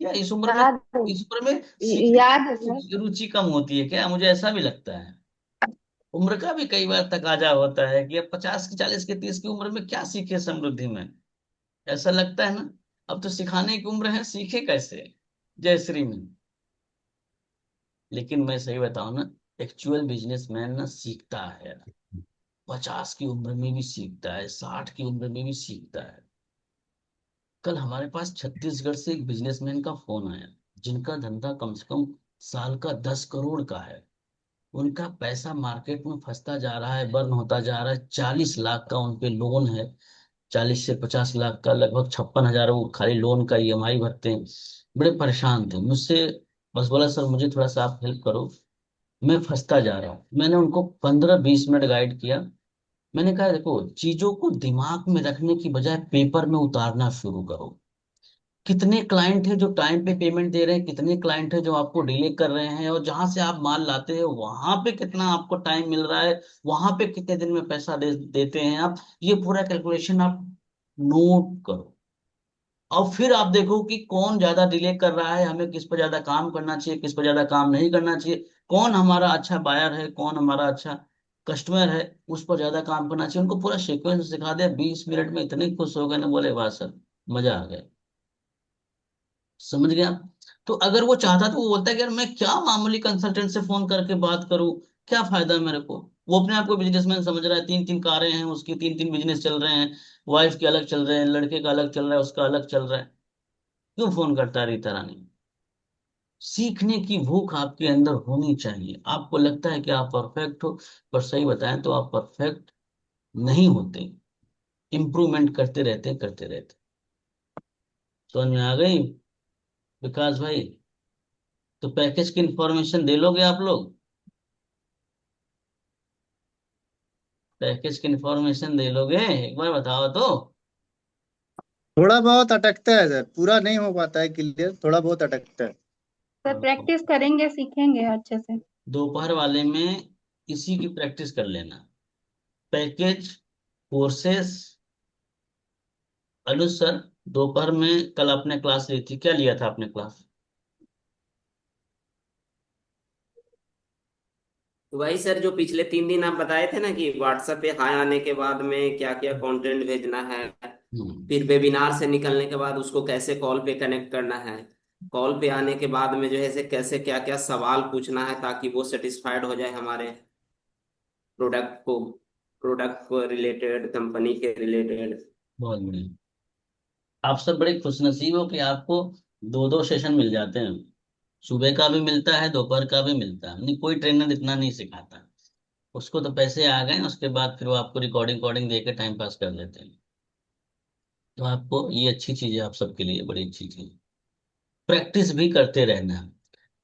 या इस उम्र में, याद है। इस उम्र में सीखने याद है सर। की रुचि कम होती है क्या? मुझे ऐसा भी लगता है। उम्र का भी कई बार तकाजा होता है कि अब 50 की, 40 की, 30 की उम्र में क्या सीखे समृद्धि में, ऐसा लगता है ना। अब तो सिखाने की उम्र है, सीखे कैसे जय श्री में। लेकिन मैं सही बताऊं ना, एक्चुअल बिजनेसमैन ना सीखता है, 50 की उम्र में भी सीखता है, 60 की उम्र में भी सीखता है। कल हमारे पास छत्तीसगढ़ से एक बिजनेसमैन का फोन आया, जिनका धंधा कम से कम साल का 10 करोड़ का है। उनका पैसा मार्केट में फंसता जा रहा है, बर्न होता जा रहा है। 40 लाख का उनपे लोन है, 40 से 50 लाख का, लगभग 56 हजार वो खाली लोन का ईएमआई भरते हैं। बड़े परेशान थे मुझसे, बस बोला सर मुझे थोड़ा सा आप हेल्प करो, मैं फंसता जा रहा हूँ। मैंने उनको 15-20 मिनट गाइड किया। मैंने कहा देखो, चीजों को दिमाग में रखने की बजाय पेपर में उतारना शुरू करो। कितने क्लाइंट हैं जो टाइम पे पेमेंट दे रहे हैं, कितने क्लाइंट हैं जो आपको डिले कर रहे हैं, और जहां से आप माल लाते हैं वहां पे कितना आपको टाइम मिल रहा है, वहां पे कितने दिन में पैसा देते हैं आप। ये पूरा कैलकुलेशन आप नोट करो। और फिर आप देखो कि कौन ज्यादा डिले कर रहा है, हमें किस पर ज्यादा काम करना चाहिए, किस पर ज्यादा काम नहीं करना चाहिए, कौन हमारा अच्छा बायर है, कौन हमारा अच्छा कस्टमर है, उस पर ज्यादा काम करना चाहिए। उनको पूरा सीक्वेंस सिखा दिया। 20 मिनट में इतने खुश हो गए ना, बोले वाह सर, मजा आ गया। समझ गया? तो अगर वो चाहता तो वो बोलता है कि यार मैं क्या मामूली कंसल्टेंट से फोन करके बात करूं, क्या फायदा है मेरे को। वो अपने आप को बिजनेसमैन समझ रहा है, 3-3 कारें हैं उसकी, 3-3 बिजनेस चल रहे हैं, वाइफ के अलग चल रहे हैं, लड़के का अलग चल रहा है, उसका अलग चल रहा है। क्यों फोन करता है रीता रानी? सीखने की भूख आपके अंदर होनी चाहिए। आपको लगता है कि आप परफेक्ट हो, पर सही बताएं तो आप परफेक्ट नहीं होते, इंप्रूवमेंट करते रहते। समझ में आ गई विकास भाई? तो पैकेज की इंफॉर्मेशन दे लोगे आप लोग? पैकेज की इंफॉर्मेशन दे लोगे? एक बार बताओ तो। थोड़ा बहुत अटकता है सर, पूरा नहीं हो पाता है क्लियर, थोड़ा बहुत अटकता है। सर प्रैक्टिस करेंगे सीखेंगे अच्छे से। दोपहर वाले में इसी की प्रैक्टिस कर लेना। Package, courses. अनुज सर, दोपहर में कल आपने क्लास ली थी, क्या लिया था आपने क्लास? तो वही सर जो पिछले 3 दिन आप बताए थे ना कि व्हाट्सएप पे हाय आने के बाद में क्या क्या कंटेंट भेजना है, हम्म। फिर वेबिनार से निकलने के बाद उसको कैसे कॉल पे कनेक्ट करना है, कॉल पे आने के बाद में जो है से कैसे क्या क्या सवाल पूछना है ताकि वो सेटिस्फाइड हो जाए हमारे प्रोडक्ट को, प्रोडक्ट को रिलेटेड, कंपनी के रिलेटेड। बहुत बढ़िया। आप सब बड़े खुशनसीब हो कि आपको 2-2 सेशन मिल जाते हैं। सुबह का भी मिलता है, दोपहर का भी मिलता है। नहीं, कोई ट्रेनर इतना नहीं सिखाता। उसको तो पैसे आ गए, उसके बाद फिर वो आपको रिकॉर्डिंग वॉर्डिंग दे के टाइम पास कर देते हैं। तो आपको ये अच्छी चीज है, आप सबके लिए बड़ी अच्छी चीज। प्रैक्टिस भी करते रहना है।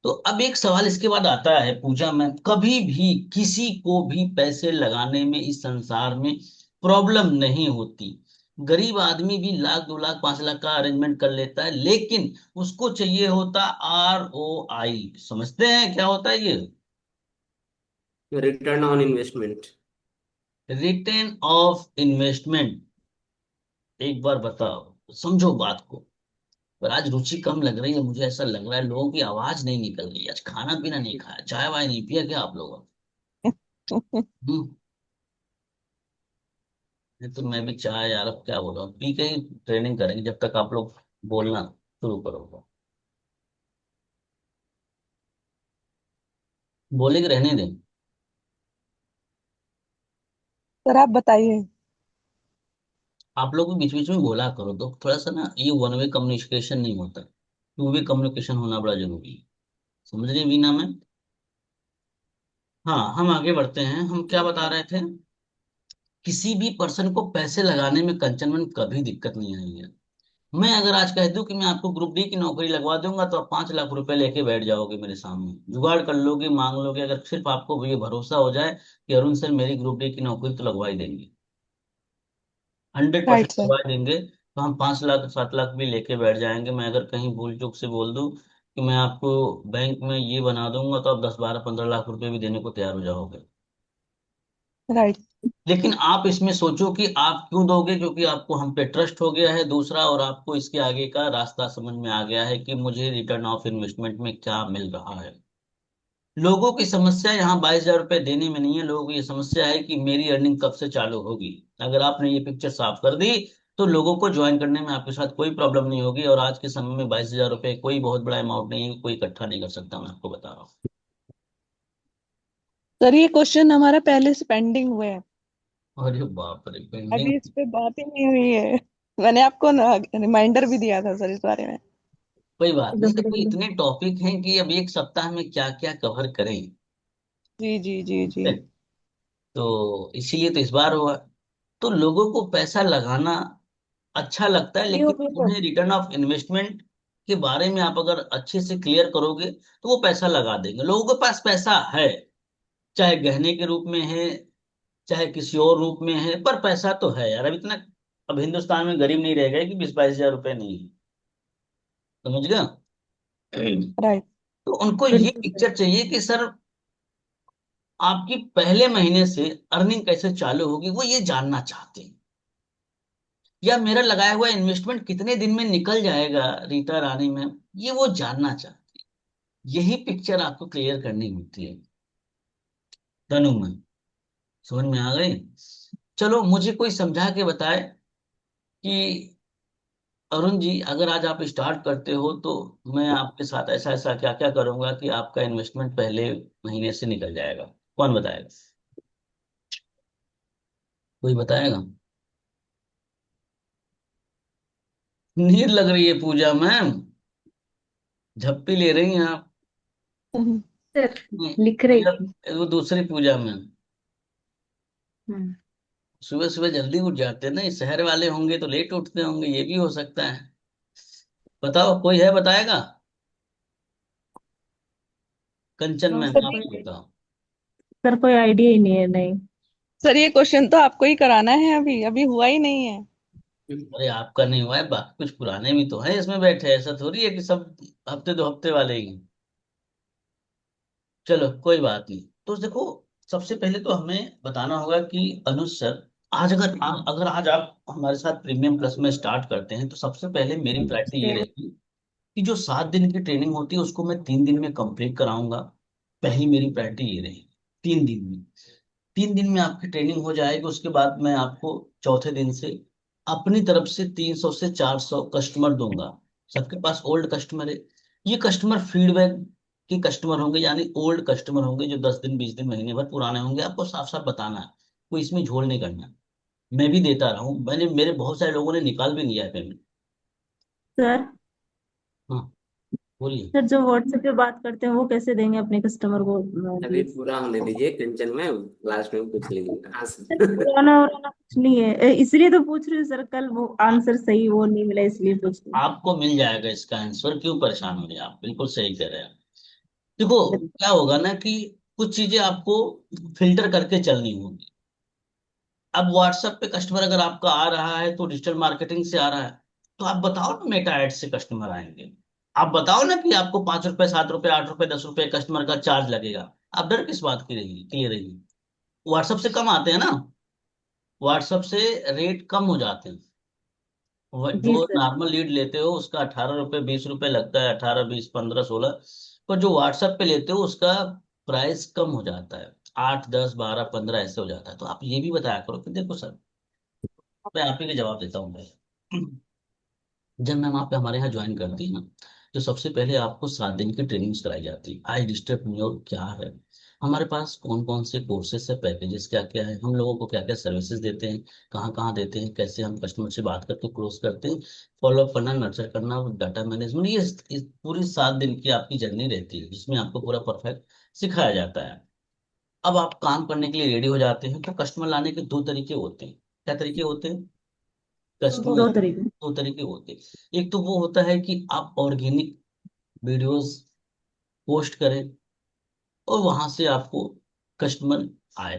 तो अब एक सवाल इसके बाद आता है, पूजा में कभी भी किसी को भी पैसे लगाने में इस संसार में प्रॉब्लम नहीं होती। गरीब आदमी भी 1 लाख 2 लाख 5 लाख का अरेंजमेंट कर लेता है, लेकिन उसको चाहिए होता ROI। समझते हैं क्या होता है ये? Return on investment. Return of investment. एक बार बताओ, समझो बात को। पर आज रुचि कम लग रही है, मुझे ऐसा लग रहा है लोगों की आवाज नहीं निकल रही, आज खाना पीना नहीं खाया, चाय वाय नहीं पिया क्या आप लोगों ने? नहीं तो मैं भी चाय यार, अब क्या बोल रहा हूँ, पी के ही ट्रेनिंग करेंगे जब तक आप लोग बोलना शुरू करोगे। बोले कि रहने दें? सर आप बताइए। आप लोग भी बीच बीच में बोला करो तो थोड़ा सा ना, ये वन वे कम्युनिकेशन नहीं होता, टू वे कम्युनिकेशन होना बड़ा जरूरी है। समझ रही वीना मैम? हाँ, हम आगे बढ़ते हैं। हम क्या बता रहे थे? किसी भी पर्सन को पैसे लगाने में कंचन में कभी दिक्कत नहीं आई है। मैं अगर आज कह दूं कि मैं आपको ग्रुप डी की नौकरी लगवा दूंगा तो आप 5 लाख रुपए लेके बैठ जाओगे मेरे सामने, जुगाड़ कर लोगे, मांग लोगे, अगर सिर्फ आपको ये भरोसा हो जाए कि अरुण सर मेरी ग्रुप डी की नौकरी तो लगवा ही देंगे, 100% राइट सर। लगवा देंगे, तो हम 5 लाख 7 लाख भी लेके बैठ जाएंगे। मैं अगर कहीं भूल चूक से बोल दूं कि मैं आपको बैंक में ये बना दूंगा तो आप 10 12 15 लाख रुपए भी देने को तैयार हो जाओगे। राइट। लेकिन आप इसमें सोचो कि आप क्यों दोगे, क्योंकि आपको हम पे ट्रस्ट हो गया है दूसरा, और आपको इसके आगे का रास्ता समझ में आ गया है कि मुझे रिटर्न ऑफ इन्वेस्टमेंट में क्या मिल रहा है। लोगों की समस्या यहाँ 22 हजार रुपए देने में नहीं है, लोगों की ये समस्या है कि मेरी अर्निंग कब से चालू होगी। अगर आपने ये पिक्चर साफ कर दी तो लोगों को ज्वाइन करने में आपके साथ कोई प्रॉब्लम नहीं होगी, और आज के समय में 22 हजार रुपए कोई बहुत बड़ा अमाउंट नहीं है, कोई इकट्ठा नहीं कर सकता, मैं आपको बता रहा हूँ। सर ये क्वेश्चन हमारा पहले से पेंडिंग हुए है, अरे बाप रे, पेंडिंग? अभी इस पे बात ही नहीं हुई है। मैंने आपको रिमाइंडर भी दिया था सर इस बारे में। कोई बात नहीं, देखो इतने टॉपिक हैं कि अब एक सप्ताह में क्या क्या कवर करें। जी जी जी जी। तो इसीलिए तो इस बार हुआ। तो लोगों को पैसा लगाना अच्छा लगता है, फ्री लेकिन होगी तो उन्हें रिटर्न ऑफ इन्वेस्टमेंट के बारे में आप अगर अच्छे से क्लियर करोगे तो वो पैसा लगा देंगे। लोगों के पास पैसा है, चाहे गहने के रूप में है, चाहे किसी और रूप में है, पर पैसा तो है यार। अब इतना, अब हिंदुस्तान में गरीब नहीं रह गए कि 20 22 हजार रुपए नहीं है। समझ गया? राइट। तो उनको ये बिल्कुल सर। पिक्चर चाहिए कि सर आपकी पहले महीने से अर्निंग कैसे चालू होगी, वो ये जानना चाहते हैं। या मेरा लगाया हुआ इन्वेस्टमेंट कितने दिन में निकल जाएगा रिटर्न आने में, ये वो जानना चाहते हैं। यही पिक्चर आपको क्लियर करनी होती है। तनु में समझ में आ गई? चलो मुझे कोई समझा के बताए कि अरुण जी, अगर आज आप स्टार्ट करते हो तो मैं आपके साथ ऐसा ऐसा क्या क्या करूंगा कि आपका इन्वेस्टमेंट पहले महीने से निकल जाएगा। कौन बताएगा? कोई बताएगा? नींद लग रही है पूजा मैम, झप्पी ले रही हैं आप। सर नहीं, लिख रही पूजा, थी। वो दूसरी पूजा मैम। हम्म। सुबह सुबह जल्दी उठ जाते हैं ना, ये शहर वाले होंगे तो लेट उठते होंगे, ये भी हो सकता है। बताओ, कोई है बताएगा? कंचन नो मैम सर, आप बताओ। सर कोई आइडिया ही नहीं है, नहीं। सर ये क्वेश्चन तो आपको ही कराना है, अभी अभी हुआ ही नहीं है। अरे आपका नहीं हुआ है, बाकी कुछ पुराने भी तो हैं इसमें बैठे, ऐसा थोड़ी है कि सब हफ्ते 2 हफ्ते वाले ही हैं। चलो कोई बात नहीं। तो देखो, सबसे पहले तो हमें बताना होगा कि अनुज सर, आज अगर आज आप हमारे साथ प्रीमियम प्लस में स्टार्ट करते हैं तो सबसे पहले मेरी प्रायोरिटी ये रहेगी कि जो 7 दिन की ट्रेनिंग होती है उसको मैं 3 दिन में कंप्लीट कराऊंगा। पहली मेरी प्रायोरिटी ये रहेगी। 3 दिन में, 3 दिन में आपकी ट्रेनिंग हो जाएगी, उसके बाद मैं आपको चौथे दिन से अपनी तरफ से 300 से 400 कस्टमर दूंगा। सबके पास ओल्ड कस्टमर है, ये कस्टमर फीडबैक के कस्टमर होंगे, यानी ओल्ड कस्टमर होंगे जो 10 दिन 20 दिन महीने भर पुराने होंगे। आपको साफ साफ बताना है, कोई इसमें झोल नहीं करना। मैं भी देता रहा हूँ, मैंने मेरे बहुत सारे लोगों ने निकाल भी लिया है पेमेंट। सर, हाँ, बोलिए। सर जो व्हाट्सएप पे बात करते हैं वो कैसे देंगे अपने कस्टमर को, अभी प्लीज। पूरा होने दीजिए कंचन मैम, लास्ट में पूछ लीजिए। हाँ सर सर। पुराना वराना कुछ नहीं है, इसलिए तो पूछ रही हूँ सर, कल वो आंसर सही वो नहीं मिला इसलिए पूछ रही आपको मिल जाएगा इसका आंसर, क्यों परेशान हो रहे हैं आप, बिल्कुल सही कह रहे हैं। देखो, हूँ। क्या होगा ना कि कुछ चीजें आपको फिल्टर करके चलनी होगी। अब व्हाट्सएप पे कस्टमर अगर आपका आ रहा है तो डिजिटल मार्केटिंग से आ रहा है, तो आप बताओ ना मेटा एड से कस्टमर आएंगे। आप बताओ ना कि आपको 5 रुपए 7 रुपए 8 रुपए 10 रुपए कस्टमर का चार्ज लगेगा। आप डर किस बात की रही क्लियर रही? व्हाट्सएप से कम आते हैं ना, व्हाट्सएप से रेट कम हो जाते हैं। जी जो सर। नॉर्मल लीड लेते हो उसका 18 रुपये 20 रुपये लगता है, 18 20 15 16। पर जो व्हाट्सएप पे लेते हो उसका प्राइस कम हो जाता है, 8 10 12 15 ऐसे हो जाता है। तो आप ये भी बताया करो कि देखो सर, मैं आप ही के जवाब देता हूँ भाई। जब मैम आप हमारे यहाँ ज्वाइन करती है ना, तो सबसे पहले आपको 7 दिन की ट्रेनिंग्स कराई जाती है। आई डिस्टर्ब मी और क्या है, हमारे पास कौन कौन से कोर्सेस है, पैकेजेस क्या क्या है, हम लोगों को क्या क्या सर्विसेज देते हैं, कहाँ कहाँ देते हैं, कैसे हम कस्टमर से बात करके क्लोज करते हैं, फॉलो अप करना, नर्चर करना, डाटा मैनेजमेंट, ये इस पूरी 7 दिन की आपकी जर्नी रहती है जिसमें आपको पूरा परफेक्ट सिखाया जाता है। अब आप काम करने के लिए रेडी हो जाते हैं तो कस्टमर लाने के 2 तरीके होते हैं। क्या तरीके होते हैं? कस्टमर दो लाने के तरीके। 2 तरीके होते हैं। एक तो वो होता है कि आप ऑर्गेनिक वीडियोस पोस्ट करें और वहां से आपको कस्टमर आए।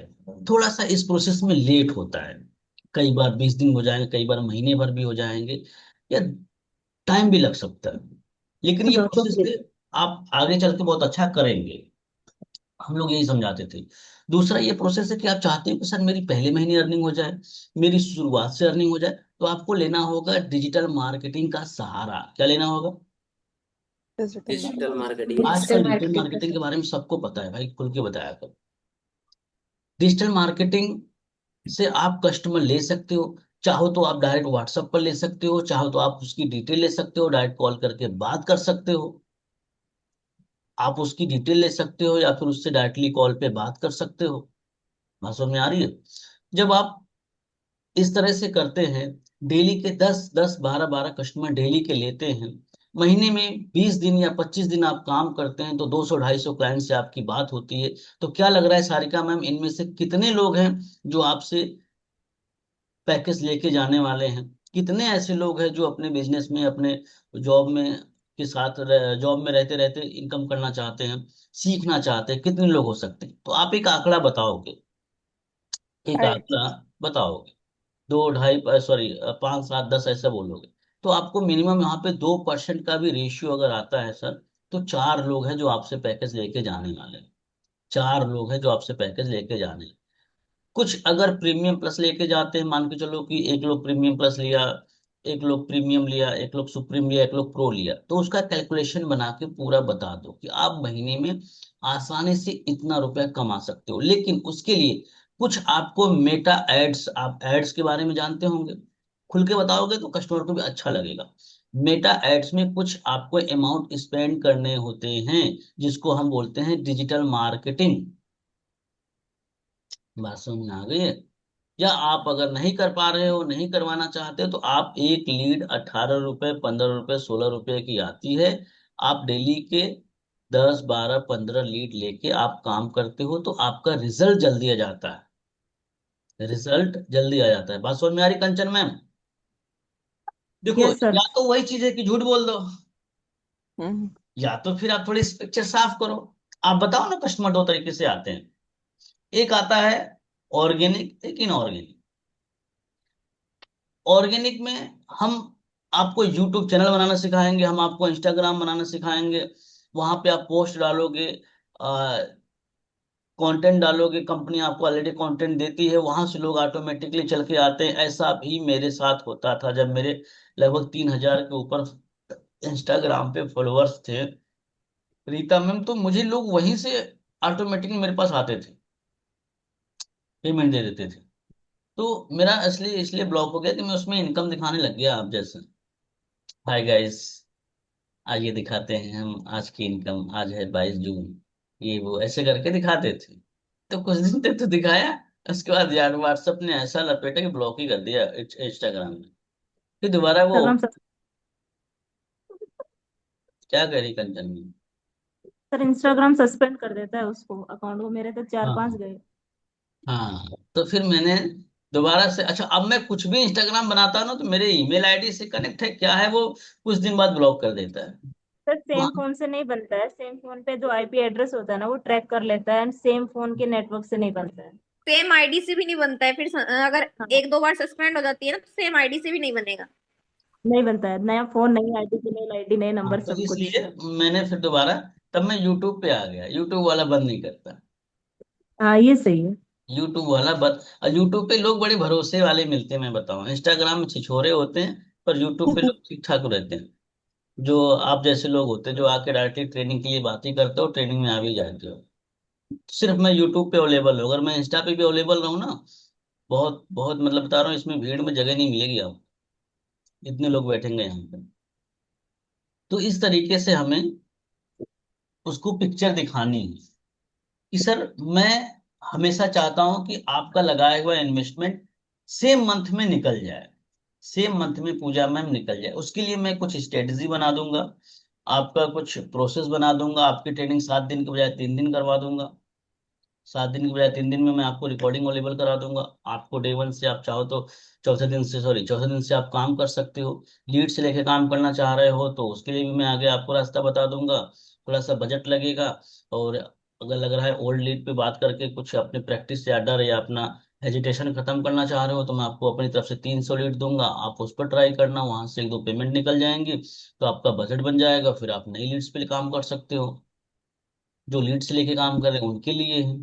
थोड़ा सा इस प्रोसेस में लेट होता है, कई बार 20 दिन हो जाएंगे, कई बार महीने भर भी हो जाएंगे, या टाइम भी लग सकता है, लेकिन तो ये दोस्तों प्रोसेस के से आप आगे चल के बहुत अच्छा करेंगे। हम लोग यही समझाते थे। दूसरा ये प्रोसेस है कि आप चाहते हो कि सर मेरी पहले महीने अर्निंग हो जाए, मेरी शुरुआत से अर्निंग हो जाए, तो आपको लेना होगा डिजिटल मार्केटिंग का सहारा। क्या लेना होगा? Digital digital marketing. मार्केटिंग। आजकल डिजिटल डिजिटल मार्केटिंग का मार्केटिंग के सर। बारे में सबको पता है भाई, खुल के बताया करो। डिजिटल मार्केटिंग से आप कस्टमर ले सकते हो, चाहो तो आप डायरेक्ट व्हाट्सएप पर ले सकते हो, चाहो तो आप उसकी डिटेल ले सकते हो, डायरेक्ट कॉल करके बात कर सकते हो। आप उसकी डिटेल ले सकते हो या फिर उससे डायरेक्टली कॉल पे बात कर सकते हो। बात समझ में आ रही है? जब आप इस तरह से करते हैं, डेली के 10 10 12 12 कस्टमर डेली के लेते हैं, महीने में 20 दिन या 25 दिन आप काम करते हैं, तो 200 250 क्लाइंट से आपकी बात होती है। तो क्या लग रहा है सारिका मैम, इनमें से कितने लोग हैं जो आपसे पैकेज लेके जाने वाले हैं? कितने ऐसे लोग हैं जो अपने बिजनेस में, अपने जॉब में के साथ जॉब में रहते रहते इनकम करना चाहते हैं, सीखना चाहते हैं? कितने लोग हो सकते हैं? तो आप एक आंकड़ा बताओगे, एक हाय। आंकड़ा बताओगे, 2 2.5 सॉरी 5 7 10 ऐसा बोलोगे, तो आपको मिनिमम यहाँ पे 2% का भी रेशियो अगर आता है सर, तो 4 लोग हैं जो आपसे पैकेज लेके जाने वाले हैं। 4 लोग हैं जो आपसे पैकेज लेके जाने हैं। कुछ अगर प्रीमियम प्लस लेके जाते हैं, मान के चलो कि एक लोग प्रीमियम प्लस लिया, एक लोग प्रीमियम लिया, एक लोग सुप्रीम लिया, एक लोग प्रो लिया, तो उसका कैलकुलेशन बना के पूरा बता दो कि आप महीने में आसानी से इतना रुपया कमा सकते हो। लेकिन उसके लिए कुछ आपको मेटा एड्स, आप एड्स के बारे में जानते होंगे, खुल के बताओगे तो कस्टमर को भी अच्छा लगेगा। मेटा एड्स में कुछ आपको अमाउंट स्पेंड करने होते हैं, जिसको हम बोलते हैं डिजिटल मार्केटिंग। बात समझ में आ गई है? या आप अगर नहीं कर पा रहे हो, नहीं करवाना चाहते हो, तो आप एक लीड 18 रुपए 15 रुपए 16 रुपए की आती है, आप डेली के 10 12 15 लीड लेके आप काम करते हो, तो आपका रिजल्ट जल्दी आ जाता है, रिजल्ट जल्दी आ जाता है। बात समझ में आ रही कंचन मैम? देखो, यस सर। या तो वही चीज है कि झूठ बोल दो, हम्म। या तो फिर आप थोड़ी पिक्चर साफ करो। आप बताओ ना, कस्टमर 2 तरीके से आते हैं, एक आता है ऑर्गेनिक, एक इनऑर्गेनिक। ऑर्गेनिक में हम आपको यूट्यूब चैनल बनाना सिखाएंगे, हम आपको इंस्टाग्राम बनाना सिखाएंगे, वहां पे आप पोस्ट डालोगे, कंटेंट डालोगे, कंपनी आपको ऑलरेडी कंटेंट देती है, वहां से लोग ऑटोमेटिकली चल के आते हैं। ऐसा भी मेरे साथ होता था जब मेरे लगभग 3,000 के ऊपर इंस्टाग्राम पे फॉलोअर्स थे रीता मैम, तो मुझे लोग वहीं से ऑटोमेटिकली मेरे पास आते थे, पेमेंट दे देते थे। तो मेरा इसलिए इसलिए ब्लॉक हो गया कि मैं उसमें इनकम दिखाने लग गया आप जैसे। हाय गाइस, आइए दिखाते हैं हम आज की इनकम, आज है 22 जून, ये वो ऐसे करके दिखाते थे। तो कुछ दिन तक तो दिखाया, उसके बाद यार व्हाट्सएप ने ऐसा लपेटा कि ब्लॉक ही कर दिया इंस्टाग्राम ने। फिर दोबारा वो, इंस्टाग्राम क्या करी कंचन में। सर, इंस्टाग्राम सस्पेंड कर देता है उसको अकाउंट को। मेरे तो चार हाँ पांच गए। हाँ, तो फिर मैंने दोबारा से, अच्छा अब मैं कुछ भी इंस्टाग्राम बनाता हूँ ना, तो मेरे ईमेल आईडी से कनेक्ट है क्या है, वो कुछ दिन बाद ब्लॉक कर देता है। सर, सेम वहाँ फोन से नहीं बनता है। सेम फोन पे जो आईपी एड्रेस होता है ना, वो ट्रैक कर लेता है, एंड सेम फोन के नेटवर्क से नहीं बनता है। सेम आईडी से भी नहीं बनता है फिर अगर हाँ, एक दो बार सस्पेंड हो जाती है ना तो सेम आईडी से भी नहीं बनेगा। नहीं बनता है। नया फोन, नई आईडी, मेल आईडी, नए हाँ, नंबर, तो सब कुछ। इसलिए मैंने फिर दोबारा, तब मैं यूट्यूब पे आ गया, यूट्यूब वाला बंद नहीं करता। हाँ, ये सही है। यूट्यूब वाला बंद, और यूट्यूब पे लोग बड़े भरोसे वाले मिलते हैं, मैं बताऊं, इंस्टाग्राम में छिछोरे होते हैं, पर यूट्यूब पे लोग ठीक ठाक रहते हैं। जो आप जैसे लोग होते हैं जो आके डायरेक्टली ट्रेनिंग के लिए बात ही करते हो, ट्रेनिंग में आ भी जाते हो। सिर्फ मैं यूट्यूब पे अवेलेबल हूँ, अगर मैं इंस्टा पे भी अवेलेबल रहूँ ना, बहुत बहुत मतलब बता रहा हूँ, इसमें भीड़ में जगह नहीं मिलेगी आपको, इतने लोग बैठेंगे यहाँ पे। तो इस तरीके से हमें उसको पिक्चर दिखानी है कि सर मैं हमेशा चाहता हूं कि आपका लगाया हुआ इन्वेस्टमेंट सेम मंथ में निकल जाए, सेम मंथ में पूजा मैम निकल जाए। उसके लिए मैं कुछ स्ट्रेटजी बना दूंगा, आपका कुछ प्रोसेस बना दूंगा, आपकी ट्रेनिंग 7 दिन के बजाय 3 दिन करवा दूंगा। 7 दिन के बजाय 3 दिन में मैं आपको रिकॉर्डिंग अवेलेबल करा दूंगा। आपको डे 1 से आप चाहो तो चौथे दिन से आप काम कर सकते हो। लीड से लेके काम करना चाह रहे हो तो उसके लिए भी मैं आगे आपको रास्ता बता दूंगा। थोड़ा सा बजट लगेगा। और अगर लग रहा है ओल्ड लीड पे बात करके कुछ अपने प्रैक्टिस या डर या अपना हेजिटेशन खत्म करना चाह रहे हो, तो मैं आपको अपनी तरफ से 300 लीड दूंगा, आप उस पर ट्राई करना, वहां से 1-2 पेमेंट निकल जाएंगी तो आपका बजट बन जाएगा, फिर आप नई लीड्स पे काम कर सकते हो। जो लीड से लेके काम कर रहे हैं उनके लिए है।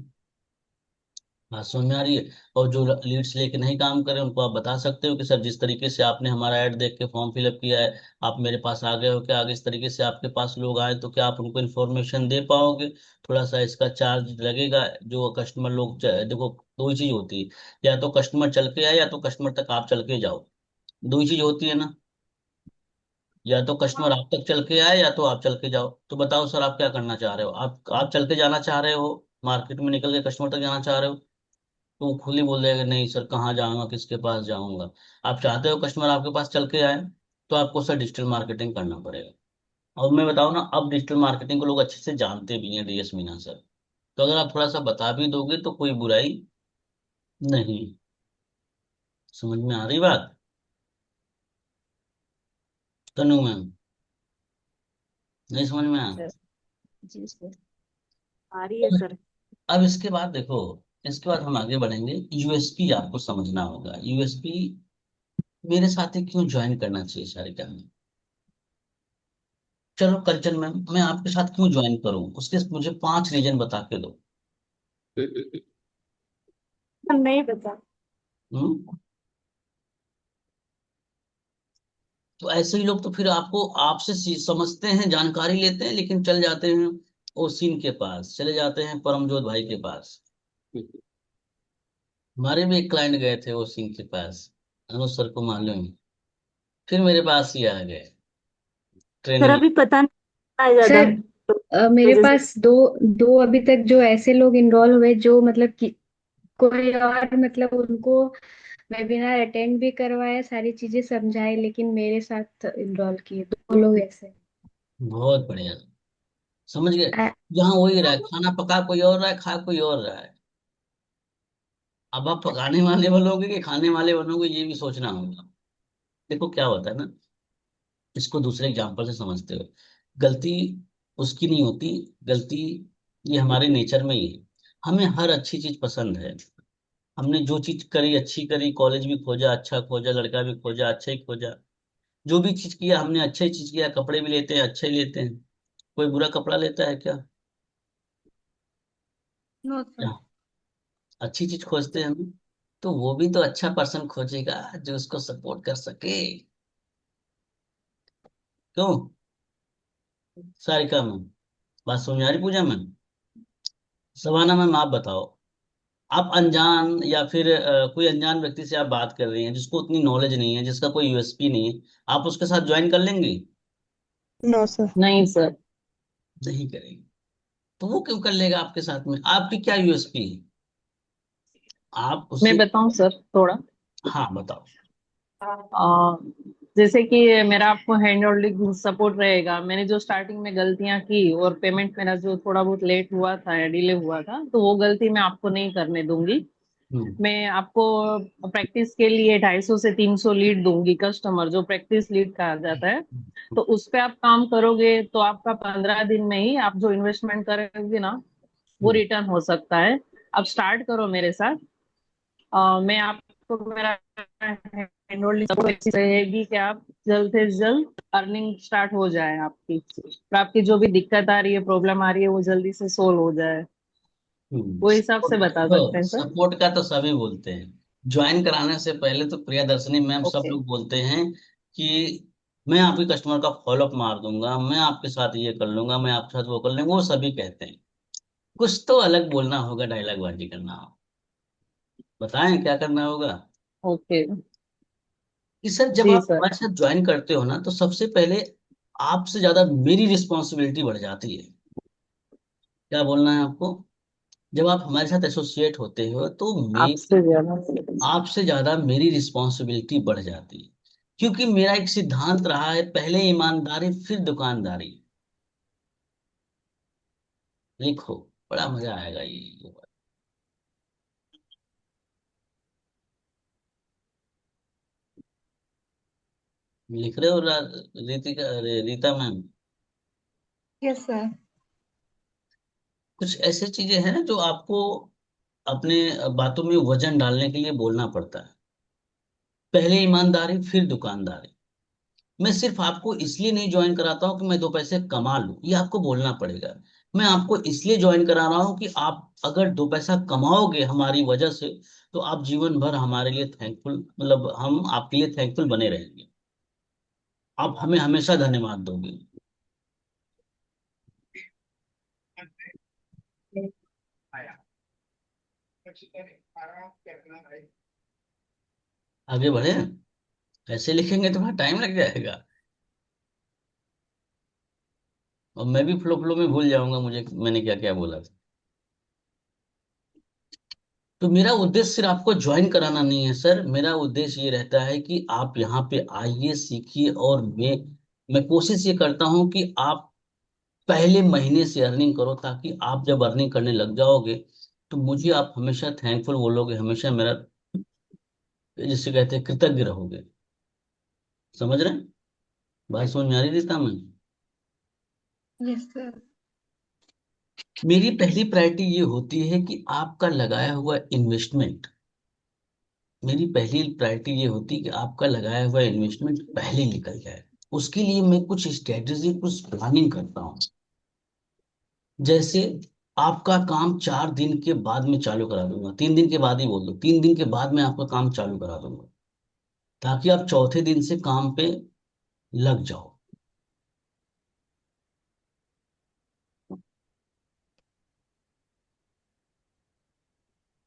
बात समझ में आ रही है? और जो लीड्स लेके नहीं काम कर रहे उनको आप बता सकते हो कि सर जिस तरीके से आपने हमारा ऐड देख के फॉर्म फिलअप किया है, आप मेरे पास आ गए हो क्या, आगे इस तरीके से आपके पास लोग आए तो क्या आप उनको इन्फॉर्मेशन दे पाओगे? थोड़ा सा इसका चार्ज लगेगा। जो कस्टमर लोग देखो, दो ही चीज होती है, या तो कस्टमर चल के आए या तो कस्टमर तक आप चल के जाओ। दो ही चीज होती है ना, या तो कस्टमर आप तक चल के आए या तो आप चल के जाओ। तो बताओ सर, आप क्या करना चाह रहे हो? आप चल के जाना चाह रहे हो, मार्केट में निकल के कस्टमर तक जाना चाह रहे हो? तो वो खुद ही बोल देगा नहीं सर, कहाँ जाऊंगा, किसके पास जाऊंगा। आप चाहते हो कस्टमर आपके पास चल के आए, तो आपको सर डिजिटल मार्केटिंग करना पड़ेगा। और मैं बताऊं ना, अब डिजिटल मार्केटिंग को लोग अच्छे से जानते भी हैं, डीएस मीना सर। तो अगर आप थोड़ा सा बता भी दोगे तो कोई बुराई नहीं। समझ में आ रही बात तनु मैम? नहीं समझ में आया? सर जी सर, आ रही है सर। अब इसके बाद देखो, इसके बाद हम आगे बढ़ेंगे। यूएसपी आपको समझना होगा। यूएसपी मेरे साथ ही क्यों ज्वाइन करना चाहिए सारिका में? चलो कंचन मैम, मैं आपके साथ क्यों ज्वाइन करूं, उसके मुझे 5 रीजन बता के दो। नहीं पता। हम्म तो ऐसे ही लोग तो फिर आपको आपसे समझते हैं, जानकारी लेते हैं, लेकिन चल जाते हैं ओसिन के पास, चले जाते हैं परमजोत भाई के पास। हमारे भी एक क्लाइंट गए थे ओसिन के पास, अनुज सर को मालूम है, फिर मेरे पास ही आ गए सर ट्रेनिंग। अभी पता नहीं है ज्यादा, सर तो मेरे वजह से। पास दो दो अभी तक जो ऐसे लोग इनरोल हुए जो मतलब कि कोई और मतलब उनको वेबिनार अटेंड भी करवाया, सारी चीजें समझाई, लेकिन मेरे साथ इनरोल किए 2 लोग ऐसे। बहुत बढ़िया, समझ गए। आ, यहाँ वही रहा है, खाना पका कोई और रहा है, खा कोई और रहा है। अब आप पकाने वाले बनोगे कि खाने वाले बनोगे, ये भी सोचना होगा। देखो क्या होता है ना, इसको दूसरे एग्जाम्पल से समझते हो। गलती उसकी नहीं होती, गलती ये हमारे नेचर में ही है। हमें हर अच्छी चीज पसंद है। हमने जो चीज करी अच्छी करी, कॉलेज भी खोजा अच्छा खोजा, लड़का भी खोजा अच्छा ही खोजा। जो भी चीज किया हमने अच्छा ही चीज किया। कपड़े भी लेते हैं अच्छे ही लेते हैं, कोई बुरा कपड़ा लेता है क्या? नो क्या सर। अच्छी चीज खोजते हैं हम? तो वो भी तो अच्छा पर्सन खोजेगा जो उसको सपोर्ट कर सके। क्यों सारिका मैम? बात समझ आ रही पूजा मैम? सवाना मैम आप बताओ, आप अनजान या फिर कोई अनजान व्यक्ति से आप बात कर रही हैं जिसको उतनी नॉलेज नहीं है, जिसका कोई यूएसपी नहीं है, आप उसके साथ ज्वाइन कर लेंगे? No sir. नहीं सर। नहीं करेंगे। तो वो क्यों कर लेगा आपके साथ में? आपकी क्या यूएसपी है? आप मैं उससे। बताऊं सर थोड़ा। हाँ बताओ। आ, जैसे कि मेरा आपको हैंड होल्डिंग सपोर्ट रहेगा। मैंने जो स्टार्टिंग में गलतियां की और पेमेंट मेरा जो थोड़ा बहुत लेट हुआ था या डिले हुआ था, तो वो गलती मैं आपको नहीं करने दूंगी। हम्म मैं आपको प्रैक्टिस के लिए 250 से 300 लीड दूंगी, कस्टमर जो प्रैक्टिस लीड कहा जाता है। तो उस पे आप काम करोगे तो आपका 15 दिन में ही आप जो इन्वेस्टमेंट करोगे ना, वो हम्म रिटर्न हो सकता है। अब स्टार्ट करो मेरे साथ। मैं आपको मेरा हैंड होल्डिंग सपोर्ट ऐसी रहेगी कि आप जल्द से जल्द अर्निंग स्टार्ट हो जाए आपकी, और आपकी जो भी दिक्कत आ रही है, प्रॉब्लम आ रही है, वो जल्दी से सोल्व हो जाए। वो हिसाब से बता सकते देखो, हैं सर। सपोर्ट का तो सभी बोलते हैं। ज्वाइन कराने से पहले तो प्रियदर्शनी मैम सब ओके। लोग बोलते हैं कि मैं आपके कस्टमर का फॉलोअप मार दूंगा, मैं आपके साथ ये कर लूंगा, मैं आपके साथ वो कर लूंगा, वो सभी कहते हैं। कुछ तो अलग बोलना होगा, डायलॉग बाजी करना होगा। बताएं क्या करना होगा। ओके। कि सर जब जी आप सर। हमारे साथ ज्वाइन करते हो ना, तो सबसे पहले आपसे ज्यादा मेरी रिस्पॉन्सिबिलिटी बढ़ जाती है। क्या बोलना है आपको। जब आप हमारे साथ एसोसिएट होते हो तो आपसे ज्यादा। आपसे ज्यादा मेरी रिस्पॉन्सिबिलिटी बढ़ जाती है। क्योंकि मेरा एक सिद्धांत रहा है, पहले ईमानदारी फिर दुकानदारी। लिखो, बड़ा मजा आएगा ये बात। लिख रहे हो रीतिका, अरे रीता मैम। Yes sir. कुछ ऐसे चीजें हैं ना जो आपको अपने बातों में वजन डालने के लिए बोलना पड़ता है। पहले ईमानदारी फिर दुकानदारी। मैं सिर्फ आपको इसलिए नहीं ज्वाइन कराता हूँ कि मैं दो पैसे कमा लूं, ये आपको बोलना पड़ेगा। मैं आपको इसलिए ज्वाइन करा रहा हूँ कि आप अगर दो पैसा कमाओगे हमारी वजह से, तो आप जीवन भर हमारे लिए थैंकफुल, मतलब हम आपके लिए थैंकफुल बने रहेंगे। आप हमें हमेशा धन्यवाद दोगे। आगे बढ़े। ऐसे लिखेंगे तो थोड़ा टाइम लग जाएगा, और मैं भी फ्लो फ्लो में भूल जाऊंगा मुझे मैंने क्या क्या बोला था। तो मेरा उद्देश्य सिर्फ आपको ज्वाइन कराना नहीं है सर, मेरा उद्देश्य ये रहता है कि आप यहाँ पे आइए, सीखिए, और मैं कोशिश ये करता हूँ कि आप पहले महीने से अर्निंग करो, ताकि आप जब अर्निंग करने लग जाओगे तो मुझे आप हमेशा थैंकफुल बोलोगे, हमेशा मेरा, जिसे कहते हैं, कृतज्ञ रहोगे। समझ रहे हैं। बात समझ में आ रही थी मैं। Yes sir. मेरी पहली प्रायोरिटी ये होती है कि आपका लगाया हुआ इन्वेस्टमेंट, मेरी पहली प्रायोरिटी ये होती है कि आपका लगाया हुआ इन्वेस्टमेंट पहले निकल जाए। उसके लिए मैं कुछ स्ट्रेटेजी, कुछ प्लानिंग करता हूँ। जैसे आपका काम 4 दिन के बाद में चालू करा दूंगा, 3 दिन के बाद ही बोल दो, 3 दिन के बाद मैं आपका काम चालू करा दूंगा, ताकि आप चौथे दिन से काम पे लग जाओ।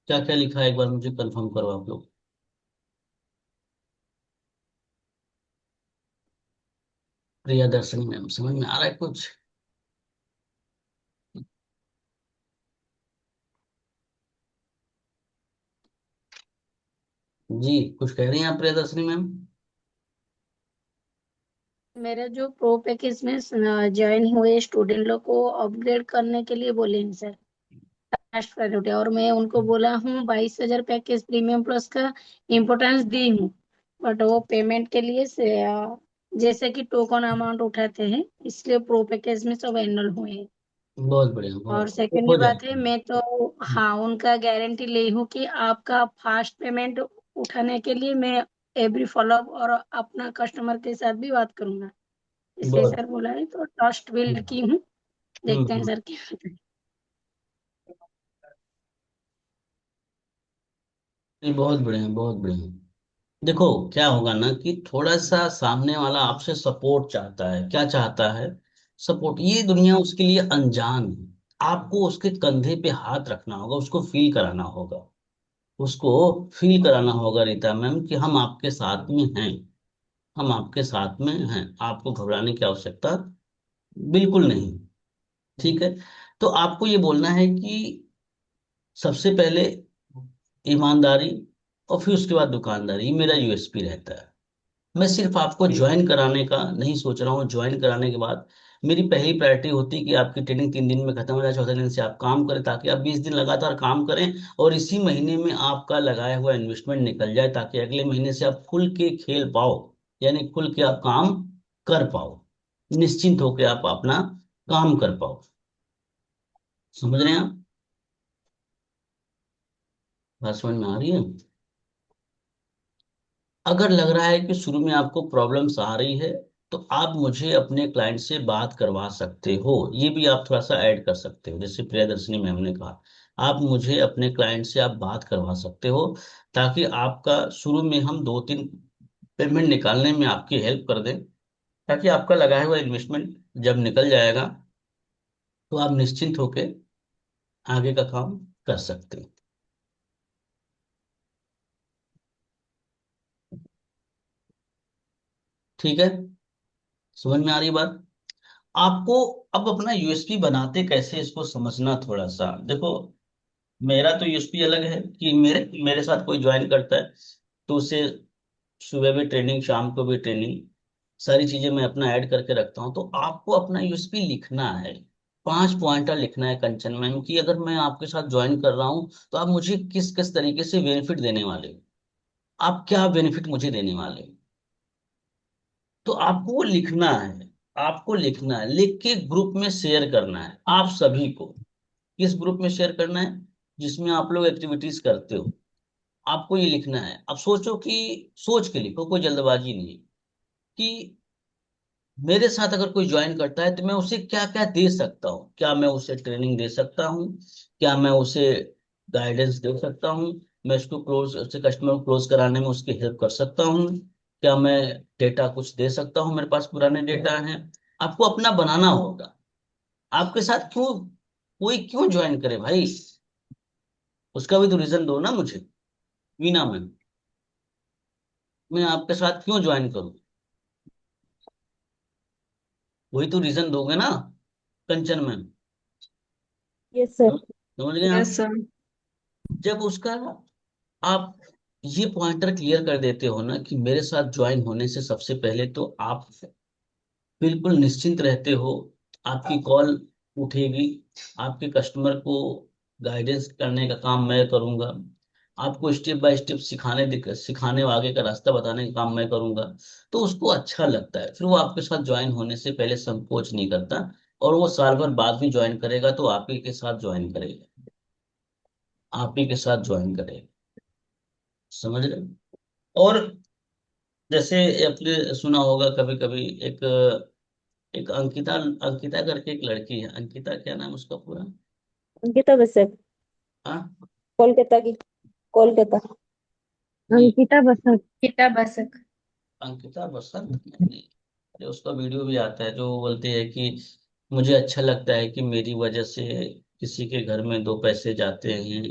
क्या क्या लिखा है एक बार मुझे कंफर्म करो आप लोग। प्रियदर्शनी मैम, समझ में आ रहा है कुछ। जी, कुछ कह रही हैं आप प्रियदर्शनी मैम। मेरे जो प्रो पैकेज में ज्वाइन हुए स्टूडेंट लोग को अपग्रेड करने के लिए बोले हैं सर, फर्स्ट प्रायोरिटी। और मैं उनको बोला हूँ 22,000 पैकेज प्रीमियम प्लस का इम्पोर्टेंस दी हूँ। बट वो पेमेंट के लिए जैसे कि टोकन अमाउंट उठाते हैं, इसलिए प्रो पैकेज में सब एनरोल हुए हैं। बहुत बढ़िया, और बहुत सेकेंडली हो बात है, जाएगा। मैं तो हाँ उनका गारंटी ली हूँ कि आपका फास्ट पेमेंट उठाने के लिए मैं एवरी फॉलोअप और अपना कस्टमर के साथ भी बात करूंगा। इसलिए बहुत। सर बोला है, तो ट्रस्ट बिल्ड की हूँ। देखते हैं हम्म। सर क्या होता है। ये बहुत बढ़िया, बहुत बढ़िया। देखो क्या होगा ना, कि थोड़ा सा सामने वाला आपसे सपोर्ट चाहता है। क्या चाहता है। सपोर्ट। ये दुनिया उसके लिए अनजान है। आपको उसके कंधे पे हाथ रखना होगा, उसको फील कराना होगा। उसको फील कराना होगा रीता मैम, कि हम आपके साथ में हैं। हम आपके साथ में हैं, आपको घबराने की आवश्यकता बिल्कुल नहीं। ठीक है। तो आपको ये बोलना है कि सबसे पहले ईमानदारी, और फिर उसके बाद दुकानदारी। ये मेरा यूएसपी रहता है। मैं सिर्फ आपको ज्वाइन कराने का नहीं सोच रहा हूँ। ज्वाइन कराने के बाद मेरी पहली प्रायोरिटी होती है कि आपकी ट्रेनिंग 3 दिन में खत्म हो जाए, चौथे दिन से आप काम करें, ताकि आप 20 दिन लगातार काम करें, और इसी महीने में आपका लगाया हुआ इन्वेस्टमेंट निकल जाए, ताकि अगले महीने से आप खुल के खेल पाओ। यानी खुल के आप काम कर पाओ, निश्चिंत होकर आप अपना काम कर पाओ। समझ रहे हैं आप। बात समझ में आ रही है। अगर लग रहा है कि शुरू में आपको प्रॉब्लम्स आ रही है, तो आप मुझे अपने क्लाइंट से बात करवा सकते हो। ये भी आप थोड़ा सा ऐड कर सकते हो, जैसे प्रियदर्शनी मैम ने कहा। आप मुझे अपने क्लाइंट से आप बात करवा सकते हो, ताकि आपका शुरू में हम 2-3 पेमेंट निकालने में आपकी हेल्प कर दें, ताकि आपका लगाया हुआ इन्वेस्टमेंट जब निकल जाएगा तो आप निश्चिंत होकर आगे का काम कर सकते हैं। ठीक है, समझ में आ रही बात? आपको अब अपना यूएसपी बनाते कैसे, इसको समझना थोड़ा सा। देखो, मेरा तो यूएसपी अलग है कि मेरे मेरे साथ कोई ज्वाइन करता है तो उसे सुबह भी ट्रेनिंग, शाम को भी ट्रेनिंग, सारी चीजें मैं अपना ऐड करके रखता हूँ। तो आपको अपना यूएसपी लिखना है, 5 पॉइंटर लिखना है कंचन मैम, कि अगर मैं आपके साथ ज्वाइन कर रहा हूँ तो आप मुझे किस किस तरीके से बेनिफिट देने वाले हो, आप क्या बेनिफिट मुझे देने वाले हो। तो आपको वो लिखना है, आपको लिखना है, लिख के ग्रुप में शेयर करना है आप सभी को। किस ग्रुप में शेयर करना है? जिसमें आप लोग एक्टिविटीज करते हो, आपको ये लिखना है। अब सोचो कि, सोच के लिखो, कोई जल्दबाजी नहीं, कि मेरे साथ अगर कोई ज्वाइन करता है तो मैं उसे क्या क्या दे सकता हूँ। क्या मैं उसे ट्रेनिंग दे सकता हूँ? क्या मैं उसे गाइडेंस दे सकता हूँ? मैं उसको क्लोज, उससे कस्टमर को क्लोज कराने में उसकी हेल्प कर सकता हूँ? क्या मैं डेटा कुछ दे सकता हूँ, मेरे पास पुराने डेटा हैं। आपको अपना बनाना होगा। आपके साथ क्यों कोई क्यों ज्वाइन करे भाई, उसका भी तो रीजन दो ना मुझे। वीना मैम, मैं आपके साथ क्यों ज्वाइन करूं, वही तो रीजन दोगे ना कंचन मैम। Yes sir. समझ गए आप? Yes sir. जब उसका आप ये पॉइंटर क्लियर कर देते हो ना कि मेरे साथ ज्वाइन होने से सबसे पहले तो आप बिल्कुल निश्चिंत रहते हो, आपकी कॉल उठेगी, आपके कस्टमर को गाइडेंस करने का काम मैं करूंगा, आपको स्टेप बाय स्टेप सिखाने व आगे का रास्ता बताने का काम मैं करूंगा। तो उसको अच्छा लगता है, फिर वो आपके साथ ज्वाइन होने से पहले संकोच नहीं करता, और वो साल भर बाद भी ज्वाइन करेगा तो आप ही के साथ ज्वाइन करेगा, आप ही के साथ ज्वाइन करेगा। समझ रहे हो? और जैसे आपने सुना होगा कभी कभी, एक एक अंकिता, अंकिता करके एक लड़की है, अंकिता क्या नाम उसका पूरा? अंकिता बसक, हाँ, कोलकाता की, कोलकाता। नहीं, अंकिता बसक। गीता बसक। अंकिता बसंत नहीं। अरे उसका वीडियो भी आता है जो वो बोलती है कि मुझे अच्छा लगता है कि मेरी वजह से किसी के घर में 2 पैसे जाते हैं।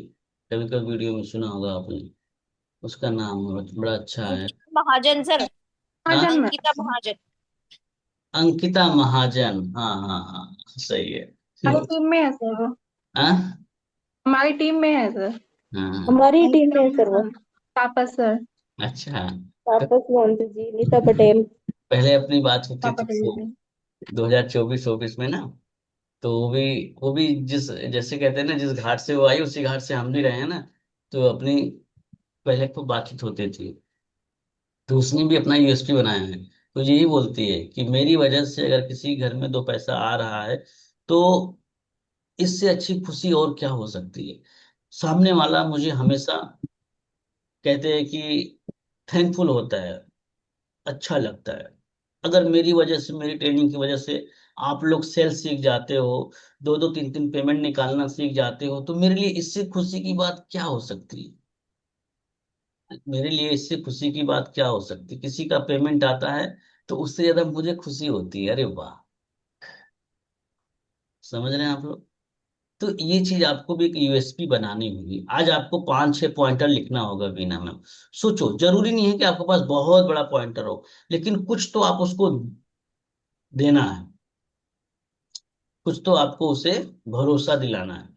कभी कभी वीडियो में सुना होगा आपने, उसका नाम बड़ा अच्छा है। अंकिता महाजन सर। हाँ, महाजन में अंकिता महाजन। अंकिता महाजन, हाँ हाँ हाँ, सही है। हमारी टीम में है सर वो। हाँ हमारी टीम में है सर। हाँ, हमारी टीम अंकिता में है सर वो। महाजन, तापस सर। अच्छा। तापस मोहंती जी, नीता पटेल। पहले अपनी बात होती पापा थी टेल वो जी। 2024-24 में ना, तो वो भी जिस, जैसे कहते हैं ना, जिस घाट से वो आई उसी घाट से हम भी रहे हैं ना। तो अपनी पहले तो बातचीत होती थी, तो उसने भी अपना यूएसपी बनाया है। तो यही बोलती है कि मेरी वजह से अगर किसी घर में 2 पैसा आ रहा है तो इससे अच्छी खुशी और क्या हो सकती है। सामने वाला मुझे हमेशा कहते हैं कि थैंकफुल होता है, अच्छा लगता है। अगर मेरी वजह से, मेरी ट्रेनिंग की वजह से आप लोग सेल सीख जाते हो, 2-2 3-3 पेमेंट निकालना सीख जाते हो, तो मेरे लिए इससे खुशी की बात क्या हो सकती है। मेरे लिए इससे खुशी की बात क्या हो सकती है, किसी का पेमेंट आता है तो उससे ज्यादा मुझे खुशी होती है। अरे वाह, समझ रहे हैं आप लोग? तो ये चीज आपको भी एक यूएसपी बनानी होगी। आज आपको 5-6 पॉइंटर लिखना होगा बीना में। सोचो, जरूरी नहीं है कि आपके पास बहुत बड़ा पॉइंटर हो, लेकिन कुछ तो आप उसको देना है, कुछ तो आपको उसे भरोसा दिलाना है।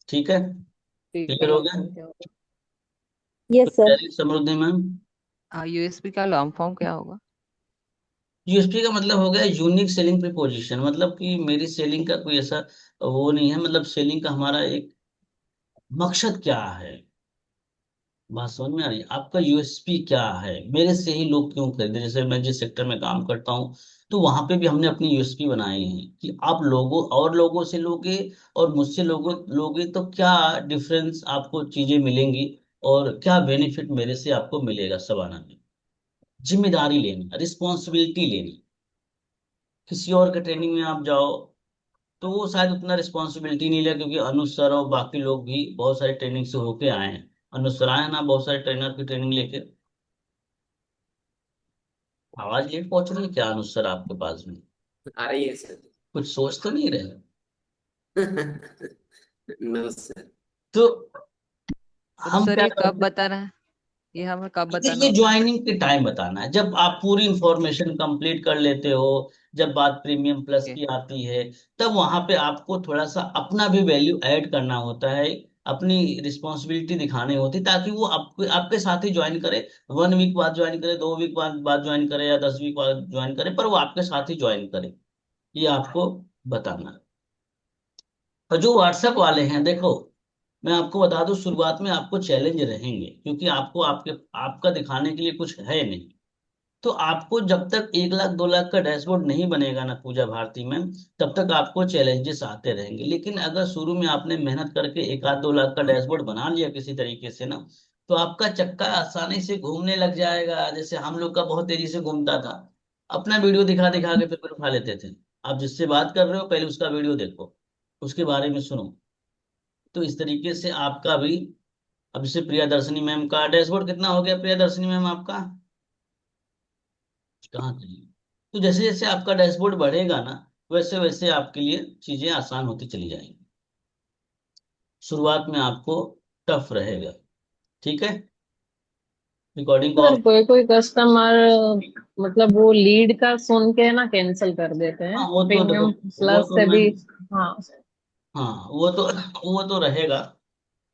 ठीक है, यूएसपी का क्लियर हो लॉन्ग गया? फॉर्म क्या होगा? यस कुछ कह सर। रही समृद्धि मैम? यूएसपी का लॉन्ग फॉर्म क्या होगा? यूएसपी का मतलब हो गया यूनिक सेलिंग प्रीपोजिशन, मतलब कि मेरी सेलिंग का कोई ऐसा वो नहीं है, मतलब सेलिंग का हमारा एक मकसद क्या है। बात समझ में आ रही है? आपका यूएसपी क्या है, मेरे से ही लोग क्यों खरीदे। जैसे मैं जिस सेक्टर में काम करता हूँ, तो वहां पे भी हमने अपनी यूएसपी बनाए हैं कि आप लोगों और लोगों से लोगे और मुझसे लोगों लोगे तो क्या डिफरेंस आपको चीजें मिलेंगी, और क्या बेनिफिट मेरे से आपको मिलेगा। सब आना में जिम्मेदारी लेनी, रिस्पॉन्सिबिलिटी लेनी। किसी और के ट्रेनिंग में आप जाओ तो वो शायद उतना रिस्पॉन्सिबिलिटी नहीं ले, क्योंकि अनुज सर और बाकी लोग भी बहुत सारे ट्रेनिंग से होके आए हैं। अनुज सर आए हैं ना बहुत सारे ट्रेनर की ट्रेनिंग लेके। आवाज लेट पहुंच रही है क्या अनुज सर आपके पास में? आ रही है सर। कुछ सोच तो नहीं रहे? No sir. तो तो हम सर क्या ये कब करते हैं, बताना है? ये हमें कब बताना ये होता है? ज्वाइनिंग के टाइम बताना है, जब आप पूरी इंफॉर्मेशन कंप्लीट कर लेते हो, जब बात प्रीमियम प्लस ओके। की आती है, तब वहां पे आपको थोड़ा सा अपना भी वैल्यू ऐड करना होता है, अपनी रिस्पॉन्सिबिलिटी दिखानी होती है, ताकि वो आपके आपके साथ ही ज्वाइन करे। 1 वीक बाद ज्वाइन करे, 2 वीक बाद ज्वाइन करे, या 10 वीक बाद ज्वाइन करे, पर वो आपके साथ ही ज्वाइन करे, ये आपको बताना है। और जो व्हाट्सएप वाले हैं, देखो मैं आपको बता दूं, शुरुआत में आपको चैलेंज रहेंगे, क्योंकि आपको आपके आपका दिखाने के लिए कुछ है नहीं। तो आपको जब तक 1 लाख 2 लाख का डैशबोर्ड नहीं बनेगा ना पूजा भारती में, तब तक आपको चैलेंजेस आते रहेंगे। लेकिन अगर शुरू में आपने मेहनत करके 1 आध 2 लाख का डैशबोर्ड बना लिया किसी तरीके से ना, तो आपका चक्का आसानी से घूमने लग जाएगा, जैसे हम लोग का बहुत तेजी से घूमता था। अपना वीडियो दिखा दिखा के पेपर उठा लेते थे। आप जिससे बात कर रहे हो पहले उसका वीडियो देखो, उसके बारे में सुनो। तो इस तरीके से आपका भी, अब जैसे प्रियदर्शनी मैम का डैशबोर्ड कितना हो गया, प्रियदर्शनी मैम आपका कहाँ चली? तो जैसे जैसे आपका डैशबोर्ड बढ़ेगा ना, वैसे वैसे आपके लिए चीजें आसान होती चली जाएंगी। शुरुआत में आपको टफ रहेगा। ठीक है, रिकॉर्डिंग को सर ऑफ। कोई कोई कस्टमर मतलब वो लीड का सुन के ना कैंसिल कर देते हैं हाँ वो तो देखो, प्रीमियम वो प्लस तो से मैं, भी। हाँ। हाँ वो तो रहेगा।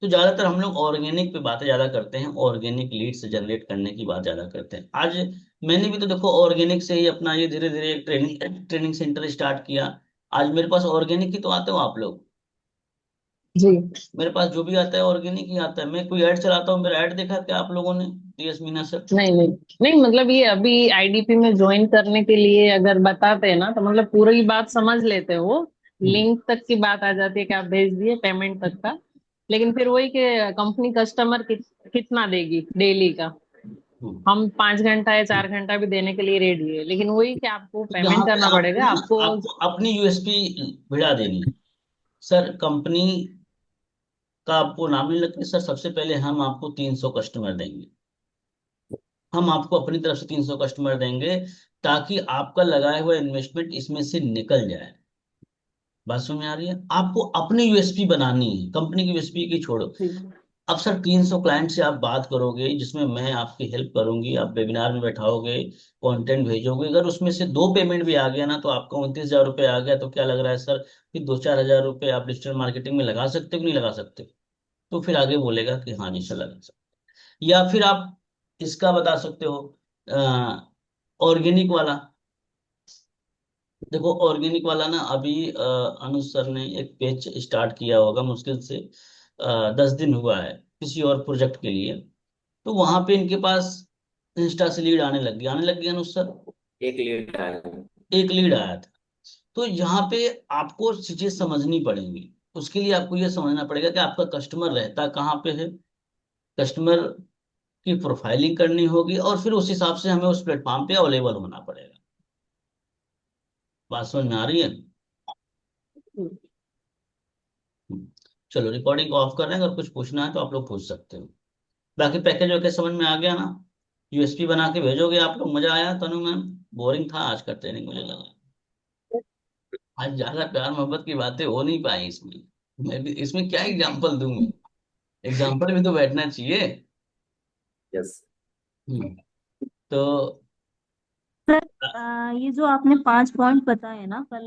तो ज्यादातर हम लोग ऑर्गेनिक पे बातें ज्यादा करते हैं, ऑर्गेनिक लीड्स जनरेट करने की बात ज्यादा करते हैं। आज मैंने भी तो देखो ऑर्गेनिक से ही अपना ये धीरे धीरे ट्रेनिंग ट्रेनिंग सेंटर स्टार्ट किया। आज मेरे पास ऑर्गेनिक ही तो आते हो आप लोग। जी। मेरे पास जो भी आता है ऑर्गेनिक ही आता है। मैं कोई ऐड चलाता हूँ, मेरा ऐड देखा क्या आप लोगों ने, डीएस मीना सर? नहीं नहीं नहीं, मतलब ये अभी आईडीपी में ज्वाइन करने के लिए अगर बताते हैं ना तो मतलब पूरी बात समझ लेते हैं वो। हम्म, लिंक तक की बात आ जाती है कि आप भेज दिए पेमेंट तक का। लेकिन फिर वही कि कंपनी कस्टमर कितना देगी डेली का। हम्म। हम 5 घंटा या 4 घंटा भी देने के लिए रेडी है, लेकिन वही कि आपको तो यहाँ पेमेंट पे करना आपको पड़ेगा ना, आपको। आपको अपनी यूएसपी भिड़ा देनी है। सर कंपनी का आपको नाम नहीं लगता सर, सबसे पहले हम आपको 300 कस्टमर देंगे। हम आपको अपनी तरफ से 300 कस्टमर देंगे, ताकि आपका लगाया हुआ इन्वेस्टमेंट इसमें से निकल जाए। बात समझ में आ रही है? आपको अपनी यूएसपी बनानी है, कंपनी की यूएसपी की छोड़ो। अब सर 300 क्लाइंट से आप बात करोगे, जिसमें मैं आपकी हेल्प करूंगी, आप वेबिनार में बैठाओगे, कंटेंट भेजोगे, अगर उसमें से 2 पेमेंट भी आ गया ना, तो आपका 29,000 रुपये आ गया, तो क्या लग रहा है सर कि 2-4 हजार रुपये आप डिजिटल मार्केटिंग में लगा सकते हो कि नहीं लगा सकते? तो फिर आगे बोलेगा कि हाँ जी सर लगा सकते। या फिर आप इसका बता सकते हो, ऑर्गेनिक वाला। देखो ऑर्गेनिक वाला ना, अभी अनुज सर ने एक पेज स्टार्ट किया होगा, मुश्किल से 10 दिन हुआ है, किसी और प्रोजेक्ट के लिए। तो वहां पे इनके पास इंस्टा से लीड आने लग गया अनुज सर। एक लीड आया। एक लीड आया था। तो यहाँ पे आपको चीजें समझनी पड़ेंगी। उसके लिए आपको ये समझना पड़ेगा कि आपका कस्टमर रहता कहाँ पे है, कस्टमर की प्रोफाइलिंग करनी होगी, और फिर उस हिसाब से हमें उस प्लेटफॉर्म पे अवेलेबल होना पड़ेगा। बात समझ में आ रही है? चलो रिकॉर्डिंग को ऑफ कर रहे हैं, अगर कुछ पूछना है तो आप लोग पूछ सकते हो। बाकी पैकेज वैकेज समझ में आ गया ना? यूएसपी बना के भेजोगे आप लोग? मजा आया तनु मैम? बोरिंग था आज का ट्रेनिंग मुझे लगा। आज ज्यादा प्यार मोहब्बत की बातें हो नहीं पाई इसमें। मैं भी इसमें क्या एग्जांपल दूं मैं? एग्जांपल भी तो बैठना चाहिए। यस। हम्म, तो सर ये जो आपने 5 पॉइंट बताए ना कल